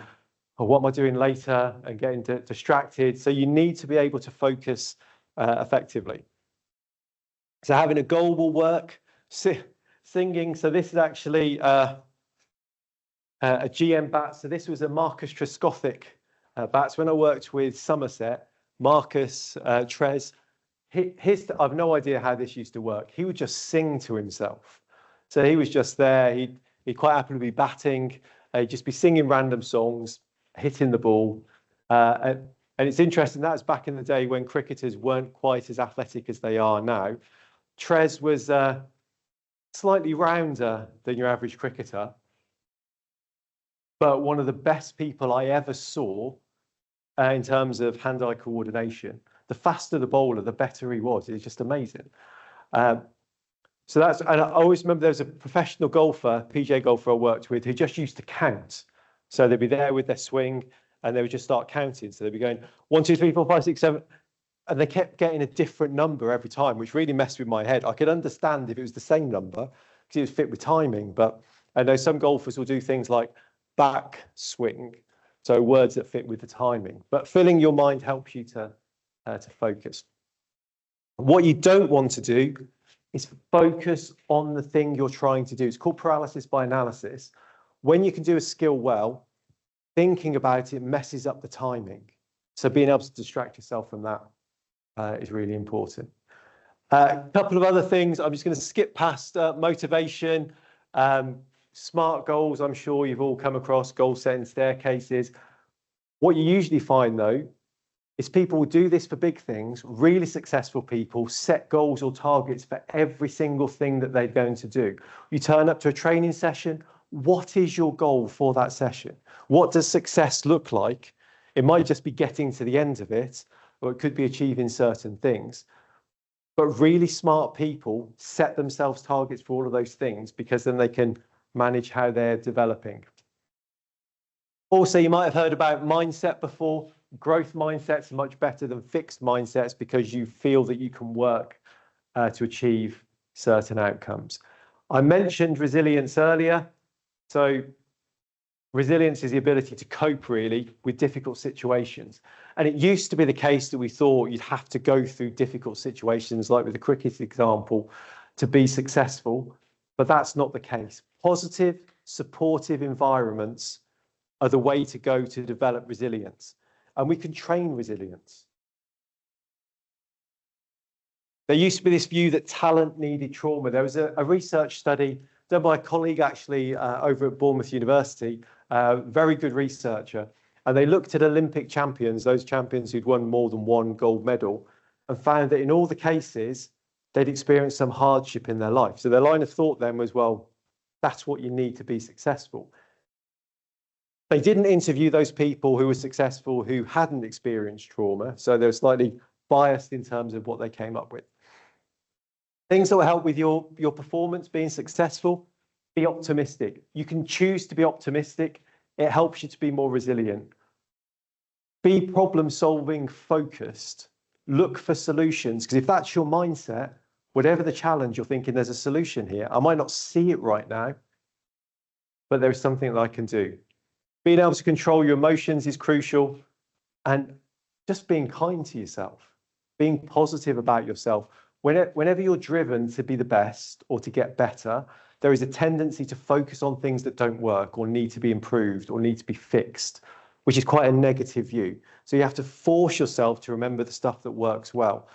what am I doing later, and getting distracted. So you need to be able to focus effectively. So having a goal will work. Singing, so this is actually a GM bat. So this was a Marcus Trescothick bat. So when I worked with Somerset, Marcus Tres, I've no idea how this used to work. He would just sing to himself. So he was just there. He'd quite happily be batting. He'd just be singing random songs, hitting the ball. And it's interesting, that's back in the day when cricketers weren't quite as athletic as they are now. Tres was slightly rounder than your average cricketer, but one of the best people I ever saw in terms of hand-eye coordination. The faster the bowler, the better he was. It's just amazing. So that's, and I always remember there was a professional golfer, PJ golfer I worked with, who just used to count. So they'd be there with their swing and they would just start counting. So they'd be going 1, 2, 3, 4, 5, 6, 7. And they kept getting a different number every time, which really messed with my head. I could understand if it was the same number because it was fit with timing. But I know some golfers will do things like back swing. So words that fit with the timing. But filling your mind helps you to focus. What you don't want to do is focus on the thing you're trying to do. It's called paralysis by analysis. When you can do a skill well, thinking about it messes up the timing. So being able to distract yourself from that is really important. A couple of other things. I'm just going to skip past motivation. SMART goals, I'm sure you've all come across, goal setting staircases. What you usually find, though, is people will do this for big things. Really successful people set goals or targets for every single thing that they're going to do. You turn up to a training session. What is your goal for that session? What does success look like? It might just be getting to the end of it, or it could be achieving certain things. But really smart people set themselves targets for all of those things because then they can manage how they're developing. Also, you might have heard about mindset before. Growth mindsets are much better than fixed mindsets because you feel that you can work to achieve certain outcomes. I mentioned resilience earlier. So resilience is the ability to cope really with difficult situations. And it used to be the case that we thought you'd have to go through difficult situations, like with the cricket example, to be successful. But that's not the case. Positive, supportive environments are the way to go to develop resilience. And we can train resilience. There used to be this view that talent needed trauma. There was a research study done by a colleague actually over at Bournemouth University, very good researcher. And they looked at Olympic champions, those champions who'd won more than one gold medal, and found that in all the cases, they'd experienced some hardship in their life. So their line of thought then was, well, that's what you need to be successful. They didn't interview those people who were successful who hadn't experienced trauma. So they were slightly biased in terms of what they came up with. Things that will help with your performance being successful, be optimistic. You can choose to be optimistic. It helps you to be more resilient. Be problem-solving focused. Look for solutions, because if that's your mindset, whatever the challenge, you're thinking there's a solution here. I might not see it right now, but there is something that I can do. Being able to control your emotions is crucial, and just being kind to yourself, being positive about yourself. Whenever you're driven to be the best or to get better, there is a tendency to focus on things that don't work or need to be improved or need to be fixed, which is quite a negative view. So you have to force yourself to remember the stuff that works well.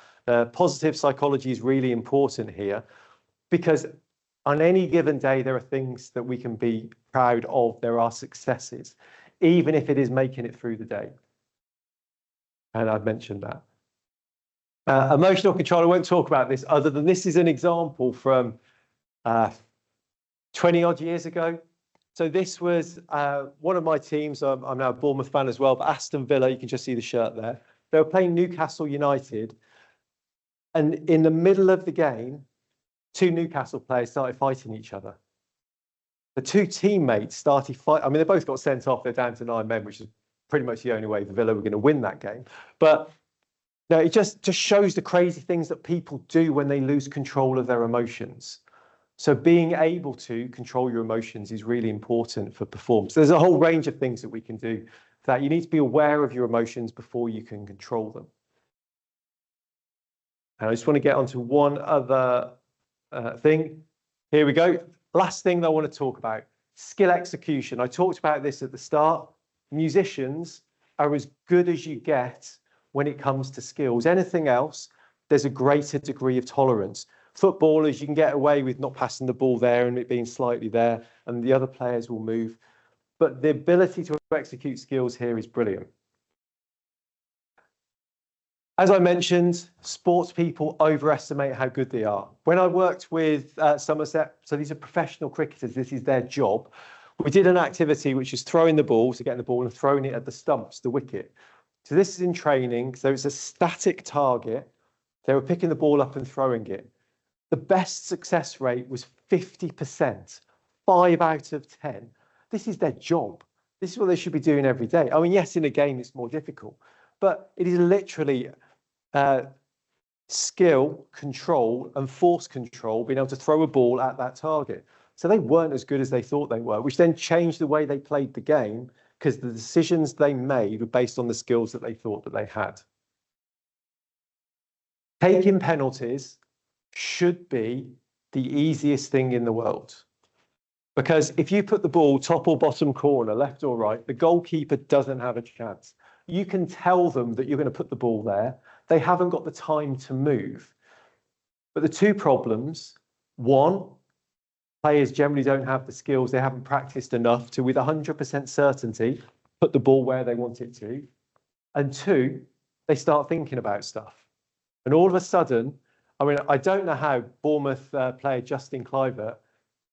Positive psychology is really important here because on any given day, there are things that we can be proud of. There are successes, even if it is making it through the day. And I've mentioned that. Emotional control, I won't talk about this other than this is an example from 20 odd years ago. So this was one of my teams. I'm now a Bournemouth fan as well, but Aston Villa, you can just see the shirt there. They were playing Newcastle United. And in the middle of the game, two Newcastle players started fighting each other. The two teammates started fighting. I mean, they both got sent off. They're down to 9 men, which is pretty much the only way the Villa were going to win that game. But no, it just shows the crazy things that people do when they lose control of their emotions. So being able to control your emotions is really important for performance. There's a whole range of things that we can do for that. You need to be aware of your emotions before you can control them. And I just want to get onto one other thing. Here we go. Last thing that I want to talk about, skill execution. I talked about this at the start. Musicians are as good as you get when it comes to skills. Anything else, there's a greater degree of tolerance. Footballers, you can get away with not passing the ball there and it being slightly there, and the other players will move. But the ability to execute skills here is brilliant. As I mentioned, sports people overestimate how good they are. When I worked with Somerset, so these are professional cricketers, this is their job. We did an activity which is throwing the ball, so getting the ball and throwing it at the stumps, the wicket. So this is in training, so it's a static target. They were picking the ball up and throwing it. The best success rate was 50%, 5 out of 10. This is their job. This is what they should be doing every day. I mean, yes, in a game, it's more difficult, but it is literally skill, control, and force control, being able to throw a ball at that target. So they weren't as good as they thought they were, which then changed the way they played the game because the decisions they made were based on the skills that they thought that they had. Taking penalties should be the easiest thing in the world. Because if you put the ball top or bottom corner, left or right, the goalkeeper doesn't have a chance. You can tell them that you're going to put the ball there. They haven't got the time to move. But the two problems, one, players generally don't have the skills, they haven't practiced enough to, with 100% certainty, put the ball where they want it to. And two, they start thinking about stuff. And all of a sudden, I mean, I don't know how Bournemouth player Justin Kluivert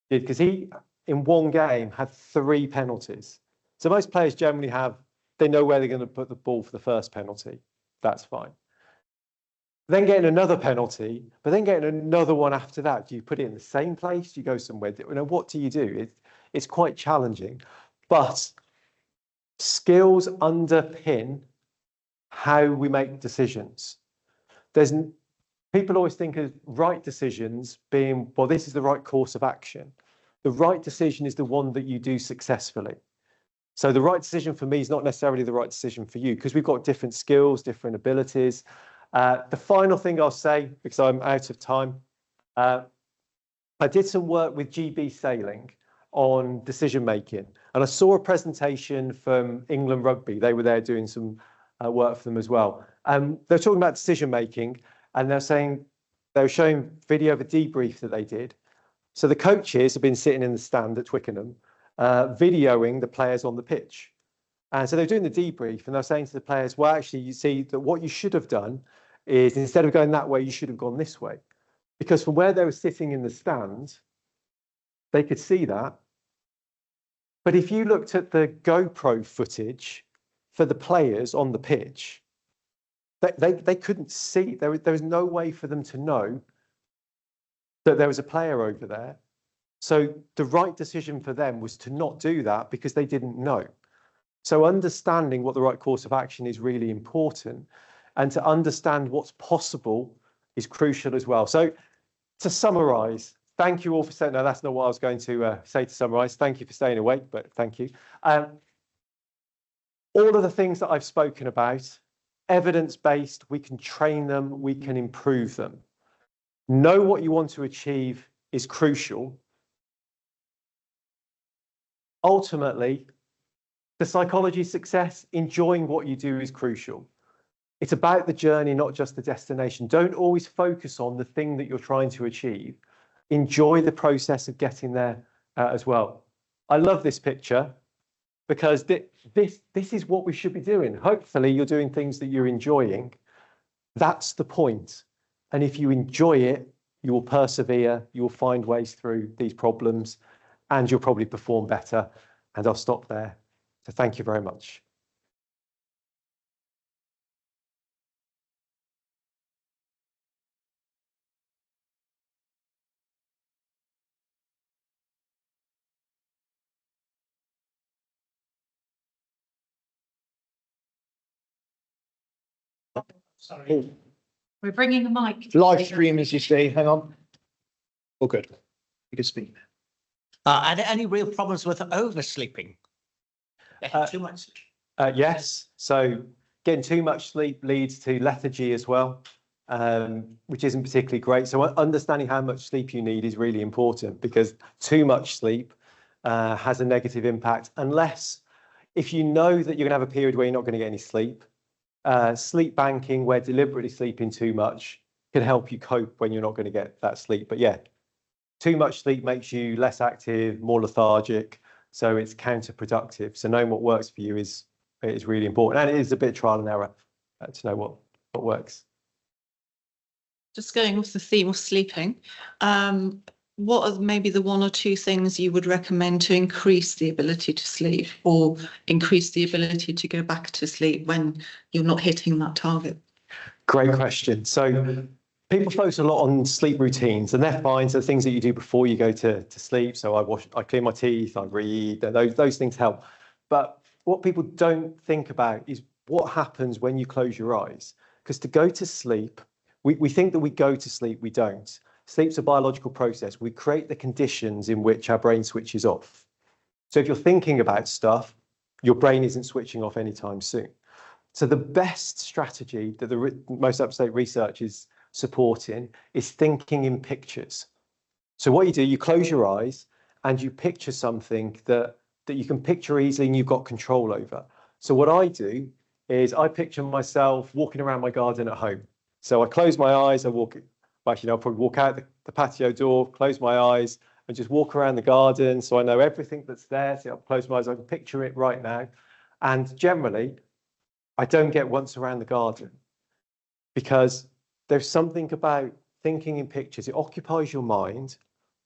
did, because he, in one game, had 3 penalties. So most players generally have, they know where they're going to put the ball for the first penalty. That's fine. then getting another penalty, but then getting another one after that. Do you put it in the same place? Do you go somewhere? You know, what do you do? It's quite challenging, but skills underpin how we make decisions. People always think of right decisions being, well, this is the right course of action. The right decision is the one that you do successfully. So the right decision for me is not necessarily the right decision for you, because we've got different skills, different abilities. The final thing I'll say, because I'm out of time, I did some work with GB Sailing on decision making, and I saw a presentation from England Rugby. They were there doing some work for them as well. They're talking about decision making, and they were showing video of a debrief that they did. So the coaches have been sitting in the stand at Twickenham, videoing the players on the pitch. And so they're doing the debrief, and they're saying to the players, well, actually, you see that what you should have done is, instead of going that way, you should have gone this way. Because from where they were sitting in the stand, they could see that. But if you looked at the GoPro footage for the players on the pitch, they couldn't see. There was no way for them to know that there was a player over there. So the right decision for them was to not do that, because they didn't know. So understanding what the right course of action is really important, and to understand what's possible is crucial as well. So to summarise, thank you all for saying, no, that's not what I was going to say to summarise. Thank you for staying awake, but thank you. All of the things that I've spoken about, evidence-based, we can train them, we can improve them. Know what you want to achieve is crucial. Ultimately, the psychology of success, enjoying what you do is crucial. It's about the journey, not just the destination. Don't always focus on the thing that you're trying to achieve. Enjoy the process of getting there as well. I love this picture, because this is what we should be doing. Hopefully you're doing things that you're enjoying. That's the point. And if you enjoy it, you will persevere, you will find ways through these problems, and you'll probably perform better. And I'll stop there. So thank you very much. Sorry. We're bringing a mic. Live stream, as you see. Hang on. All good. You can speak. Are there any real problems with oversleeping? Too much. Yes. So getting too much sleep leads to lethargy as well, which isn't particularly great. So understanding how much sleep you need is really important, because too much sleep has a negative impact, unless if you know that you're going to have a period where you're not going to get any sleep. Sleep banking, where deliberately sleeping too much, can help you cope when you're not going to get that sleep. But yeah, too much sleep makes you less active, more lethargic, so it's counterproductive. So knowing what works for you is really important, and it is a bit of trial and error to know what works. Just going off the theme of sleeping, what are maybe the one or two things you would recommend to increase the ability to sleep, or increase the ability to go back to sleep when you're not hitting that target? Great question. So people focus a lot on sleep routines, and they're fine. So things that you do before you go to sleep. So I clean my teeth, I read, those things help. But what people don't think about is what happens when you close your eyes. Because to go to sleep, we think that we go to sleep, we don't. Sleep's a biological process. We create the conditions in which our brain switches off. So if you're thinking about stuff, your brain isn't switching off anytime soon. So the best strategy that the most up-to-date research is supporting is thinking in pictures. So what you do, you close your eyes and you picture something that you can picture easily and you've got control over. So what I do is I picture myself walking around my garden at home. So I close my eyes, I'll probably walk out the patio door, close my eyes, and just walk around the garden. So I know everything that's there. So I'll close my eyes, I can picture it right now. And generally, I don't get once around the garden, because there's something about thinking in pictures. It occupies your mind,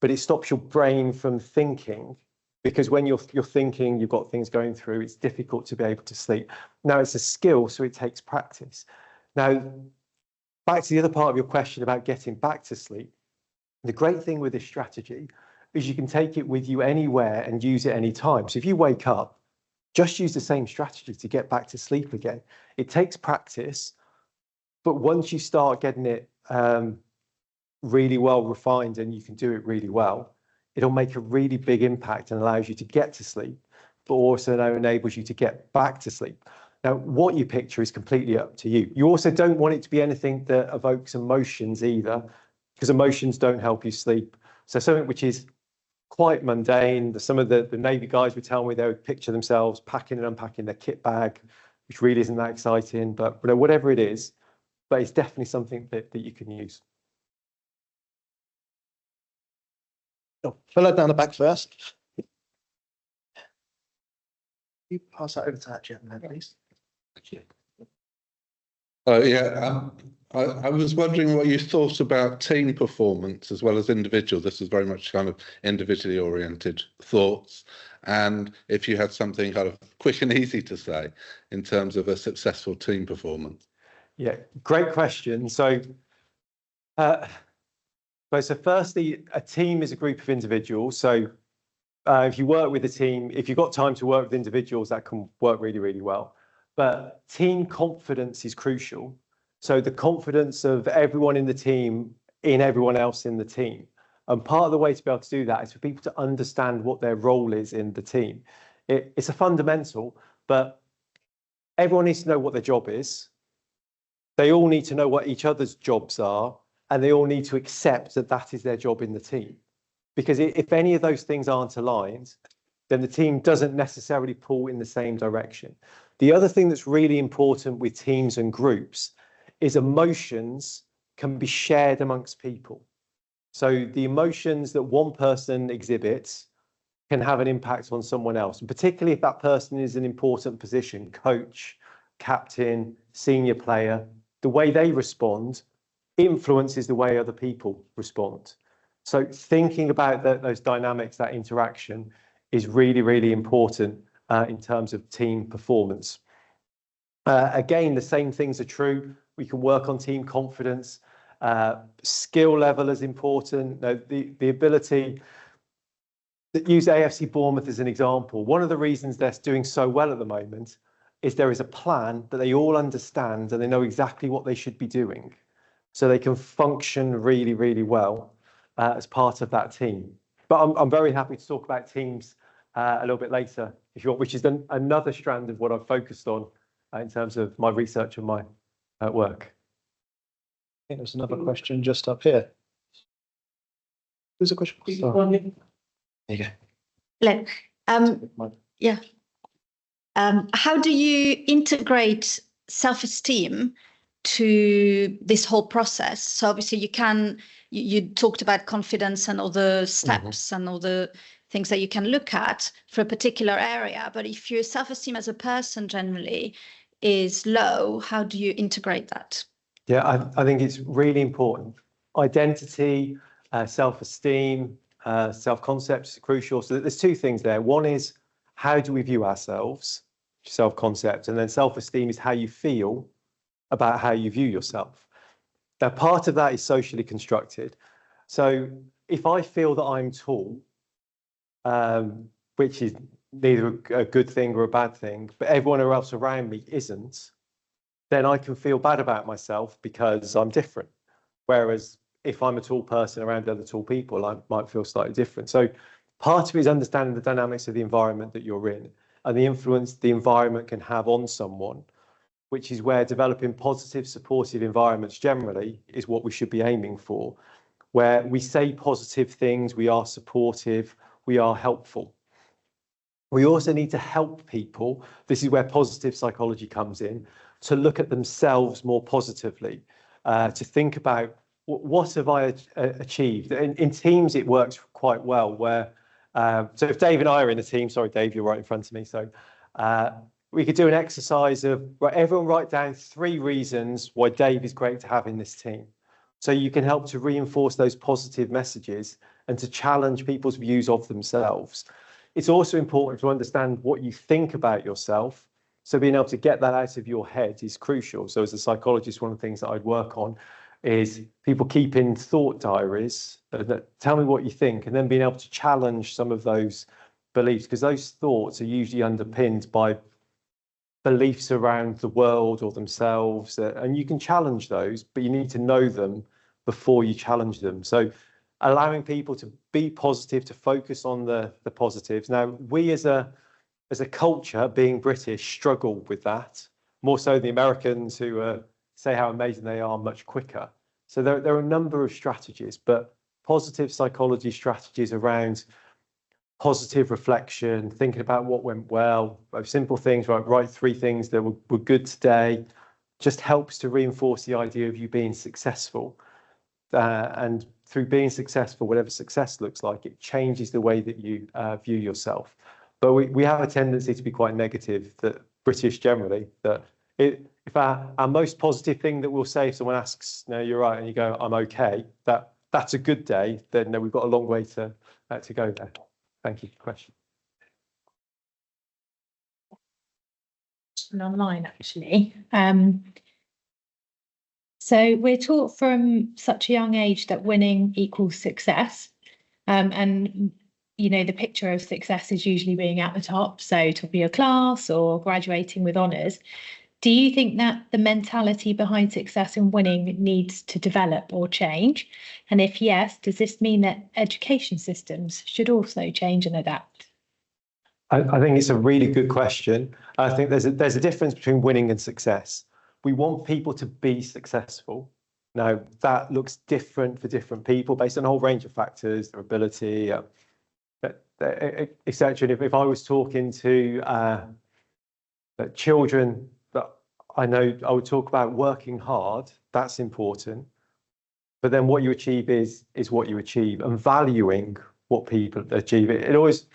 but it stops your brain from thinking, because when you're thinking, you've got things going through, it's difficult to be able to sleep. Now, it's a skill, so it takes practice. Now, back to the other part of your question about getting back to sleep. The great thing with this strategy is you can take it with you anywhere and use it any time. So if you wake up, just use the same strategy to get back to sleep again. It takes practice, but once you start getting it really well refined and you can do it really well, it'll make a really big impact and allows you to get to sleep, but also now enables you to get back to sleep. Now, what you picture is completely up to you. You also don't want it to be anything that evokes emotions either, because emotions don't help you sleep. So something which is quite mundane. Some of the Navy guys would tell me they would picture themselves packing and unpacking their kit bag, which really isn't that exciting, but whatever it is, but it's definitely something that you can use. Oh, fellow down the back first. You pass that over to that gentleman, please. I was wondering what you thought about team performance as well as individual. This is very much kind of individually oriented thoughts. And if you had something kind of quick and easy to say in terms of a successful team performance. Yeah, great question. So firstly, a team is a group of individuals. So if you work with a team, if you've got time to work with individuals, that can work really, really well. But team confidence is crucial. So the confidence of everyone in the team in everyone else in the team. And part of the way to be able to do that is for people to understand what their role is in the team. It's a fundamental, but everyone needs to know what their job is. They all need to know what each other's jobs are, and they all need to accept that that is their job in the team. Because if any of those things aren't aligned, then the team doesn't necessarily pull in the same direction. The other thing that's really important with teams and groups is emotions can be shared amongst people. So the emotions that one person exhibits can have an impact on someone else, and particularly if that person is an important position, coach, captain, senior player, the way they respond influences the way other people respond. So thinking about those dynamics, that interaction is really, really important in terms of team performance. Again, the same things are true. We can work on team confidence. Skill level is important. The ability, use AFC Bournemouth as an example. One of the reasons they're doing so well at the moment is there is a plan that they all understand and they know exactly what they should be doing. So they can function really, really well as part of that team. But I'm very happy to talk about teams a little bit later, if you want, which is another strand of what I've focused on in terms of my research and my work. I think there's another question just up here. Who's a question? There you go. Hello. Yeah. How do you integrate self-esteem to this whole process? So obviously you talked about confidence and all the steps and all the things that you can look at for a particular area. But if your self-esteem as a person generally is low, how do you integrate that? Yeah, I think it's really important. Identity, self-esteem, self-concept is crucial. So there's two things there. One is, how do we view ourselves? Self-concept. And then self-esteem is how you feel about how you view yourself. Now, part of that is socially constructed. So if I feel that I'm tall, which is neither a good thing or a bad thing, but everyone else around me isn't, then I can feel bad about myself because I'm different. Whereas if I'm a tall person around other tall people, I might feel slightly different. So part of it is understanding the dynamics of the environment that you're in and the influence the environment can have on someone, which is where developing positive, supportive environments generally is what we should be aiming for, where we say positive things, we are supportive, we are helpful. We also need to help people. This is where positive psychology comes in, to look at themselves more positively, to think about what have I achieved. In teams, it works quite well where, so if Dave and I are in a team, sorry, Dave, you're right in front of me. So we could do an exercise of, right, everyone write down 3 reasons why Dave is great to have in this team. So you can help to reinforce those positive messages and to challenge people's views of themselves. It's also important to understand what you think about yourself. So being able to get that out of your head is crucial. So as a psychologist, one of the things that I'd work on is people keeping thought diaries that tell me what you think, and then being able to challenge some of those beliefs, because those thoughts are usually underpinned by beliefs around the world or themselves, and you can challenge those, but you need to know them before you challenge them. So allowing people to be positive, to focus on the positives. Now, we as a culture, being British, struggle with that, more so the Americans, who say how amazing they are much quicker. So there are a number of strategies, but positive psychology strategies around positive reflection, thinking about what went well, simple things, write 3 things that were good today, just helps to reinforce the idea of you being successful. And through being successful, whatever success looks like, it changes the way that you view yourself. But we have a tendency to be quite negative, that British generally, that if our most positive thing that we'll say if someone asks, no, you're right, and you go, I'm okay, that's a good day, then no, we've got a long way to go there. Thank you for the question. Online, actually. So we're taught from such a young age that winning equals success. And, you know, the picture of success is usually being at the top, so top of your class or graduating with honours. Do you think that the mentality behind success and winning needs to develop or change? And if yes, does this mean that education systems should also change and adapt? I think it's a really good question. I think there's a difference between winning and success. We want people to be successful. Now, that looks different for different people based on a whole range of factors, their ability, etc. And if I was talking to children that I know, I would talk about working hard. That's important. But then what you achieve is what you achieve, and valuing what people achieve. It always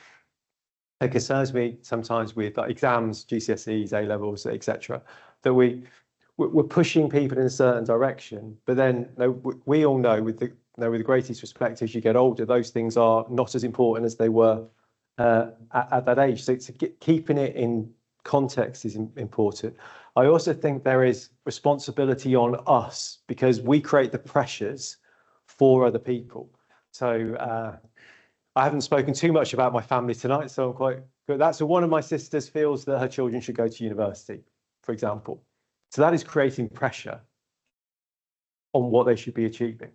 concerns me sometimes with exams, GCSEs, A levels, etc. That we're pushing people in a certain direction, but then we all know with the greatest respect, as you get older, those things are not as important as they were at that age. So keeping it in context is important. I also think there is responsibility on us because we create the pressures for other people. So I haven't spoken too much about my family tonight, so I'm quite good. That's one of my sisters feels that her children should go to university, for example. So that is creating pressure on what they should be achieving.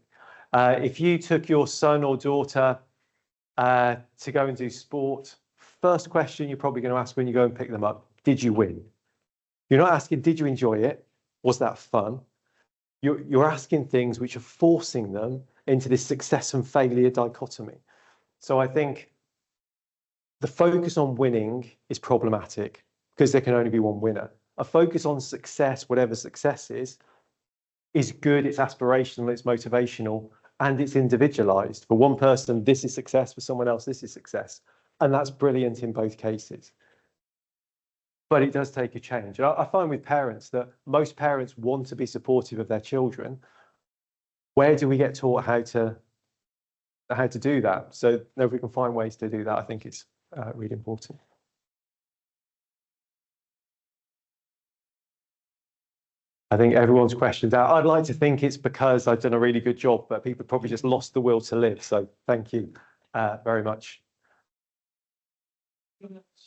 If you took your son or daughter to go and do sport, first question you're probably going to ask when you go and pick them up, did you win? You're not asking, did you enjoy it? Was that fun? You're asking things which are forcing them into this success and failure dichotomy. So I think the focus on winning is problematic because there can only be one winner. A focus on success, whatever success is good, it's aspirational, it's motivational, and it's individualized. For one person, this is success. For someone else, this is success. And that's brilliant in both cases. But it does take a change. And I find with parents that most parents want to be supportive of their children. Where do we get taught how to do that? So if we can find ways to do that, I think it's really important. I think everyone's questioned out. I'd like to think it's because I've done a really good job, but people probably just lost the will to live. So thank you very much. The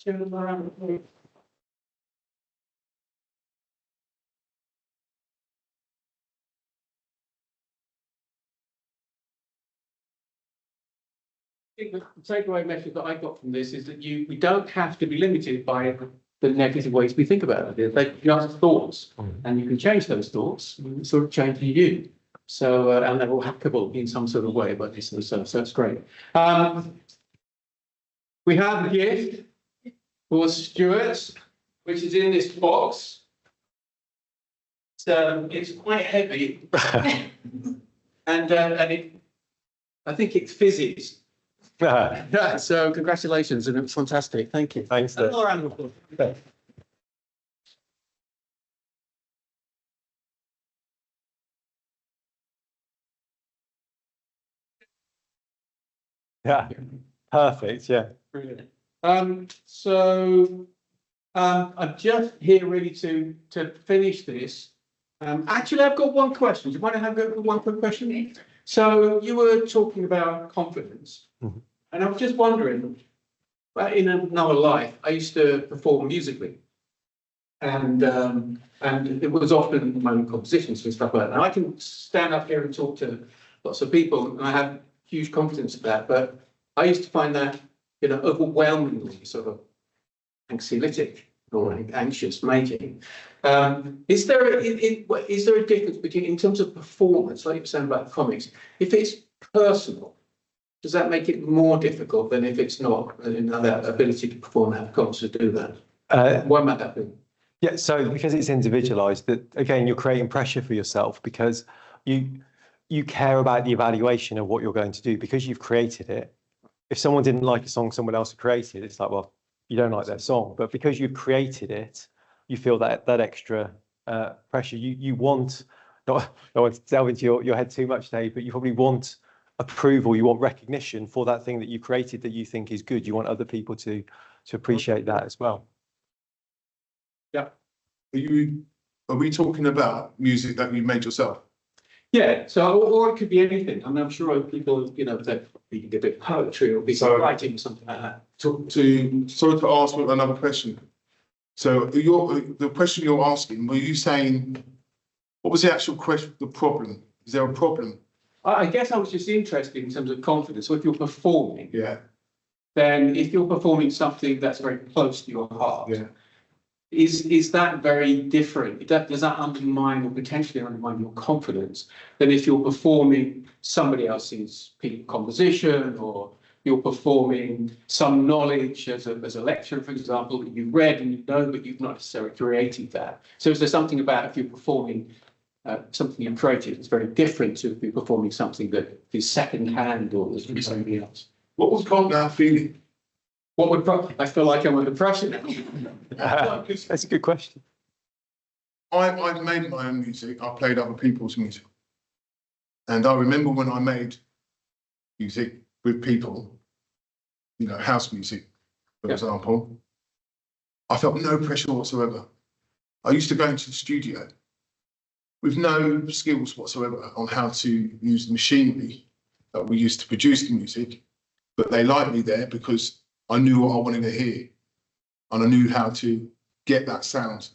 takeaway message that I got from this is that we don't have to be limited by the negative ways we think about it. They're just thoughts, and you can change those thoughts, and sort of change you. So, and they're all hackable in some sort of way, but so it's great. We have a gift for Stewart, which is in this box. So it's quite heavy, and I think it fizzes. Yeah, so congratulations, and it was fantastic. Thank you. Thanks. Yeah, perfect. Yeah. Brilliant. So I'm just here really to finish this. Actually, I've got one question. Do you want to have one quick question? So you were talking about confidence, and I was just wondering, in another life, I used to perform musically, and it was often my own compositions and stuff like that. And I can stand up here and talk to lots of people, and I have huge confidence in that. But I used to find that, overwhelmingly sort of anxiolytic or anxious making. Is there a difference between, in terms of performance, like you were saying about comics, if it's personal, does that make it more difficult than if it's not, that ability to perform, have confidence to do that? Why might that be? Yeah, so because it's individualized, that again, you're creating pressure for yourself because you care about the evaluation of what you're going to do because you've created it. If someone didn't like a song someone else had created, it's like, well, you don't like their song, but because you've created it, you feel that extra pressure. You want, not want to delve into your head too much, Dave, but you probably want approval, you want recognition for that thing that you created that you think is good. You want other people to appreciate that as well. Yeah. Are we talking about music that you made yourself? Yeah, so or it could be anything. I mean, I'm sure people, that you can get a bit of poetry or be writing or something like that. Sorry to ask another question. So the question you're asking, were you saying, what was the actual question, the problem? Is there a problem? I guess I was just interested in terms of confidence. So if you're performing, Yeah. then if you're performing something that's very close to your heart, Yeah. is that very different? Does that undermine or potentially undermine your confidence than if you're performing somebody else's composition, or you're performing some knowledge as a lecturer, for example, that you've read and you know, but you've not necessarily created that. So is there something about if you're performing something you created, it's very different to if you're performing something that is second-hand or is from somebody else? What was that feeling? What would I feel like I'm under pressure now? That's a good question. I've made my own music. I played other people's music. And I remember when I made music with people, house music, for example, I felt no pressure whatsoever. I used to go into the studio with no skills whatsoever on how to use the machinery that we used to produce the music, but they liked me there because I knew what I wanted to hear, and I knew how to get that sound,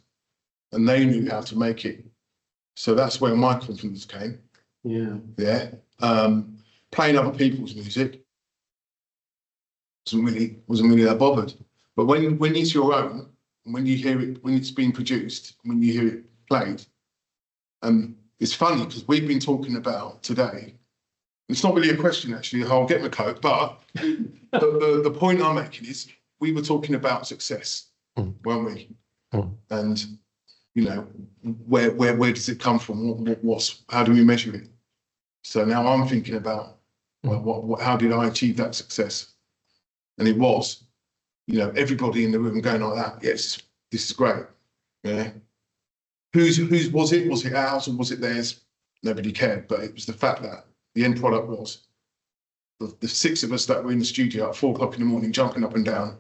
and they knew how to make it. So that's where my confidence came. Yeah. Yeah. Playing other people's music wasn't really that bothered. But when it's your own, and when you hear it, when it's being produced, when you hear it played, it's funny because we've been talking about today. It's not really a question, actually. I'll get my coat, but the point I'm making is we were talking about success, weren't we? And where does it come from? How do we measure it? So now I'm thinking about how did I achieve that success? And it was, everybody in the room going like that. Yes, this is great. Yeah. Whose was it? Was it ours or was it theirs? Nobody cared, but it was the fact that the end product was the six of us that were in the studio at 4 o'clock in the morning, jumping up and down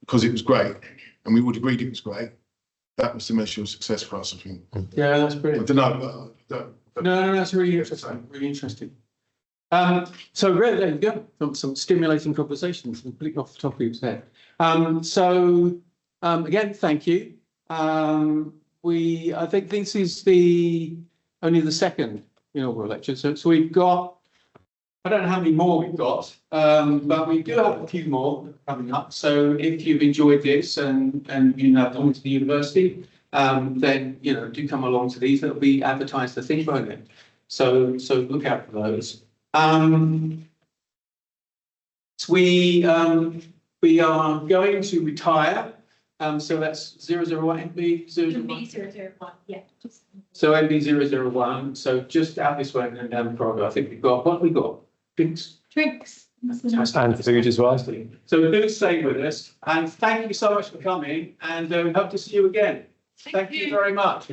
because it was great, and we would agreed it was great. That was the measure of success for us, I think. Yeah, that's brilliant. I don't know. No, that's really interesting. Really interesting. So really, there you go. Some stimulating conversations, completely off the top of your head. Again, thank you. I think this is only the second inaugural lecture. So we've got, I don't know how many more we've got, but we do have a few more coming up. So if you've enjoyed this and come to the university, then do come along to these. That'll be advertised, I think, won't it? So look out for those. We are going to retire. So that's 001, MB001, yeah. So MB001. So just out this way and down the corridor. I think we've got, what have we got? Drinks. And food as well. So do stay with us. And thank you so much for coming. And we hope to see you again. Thank you very much.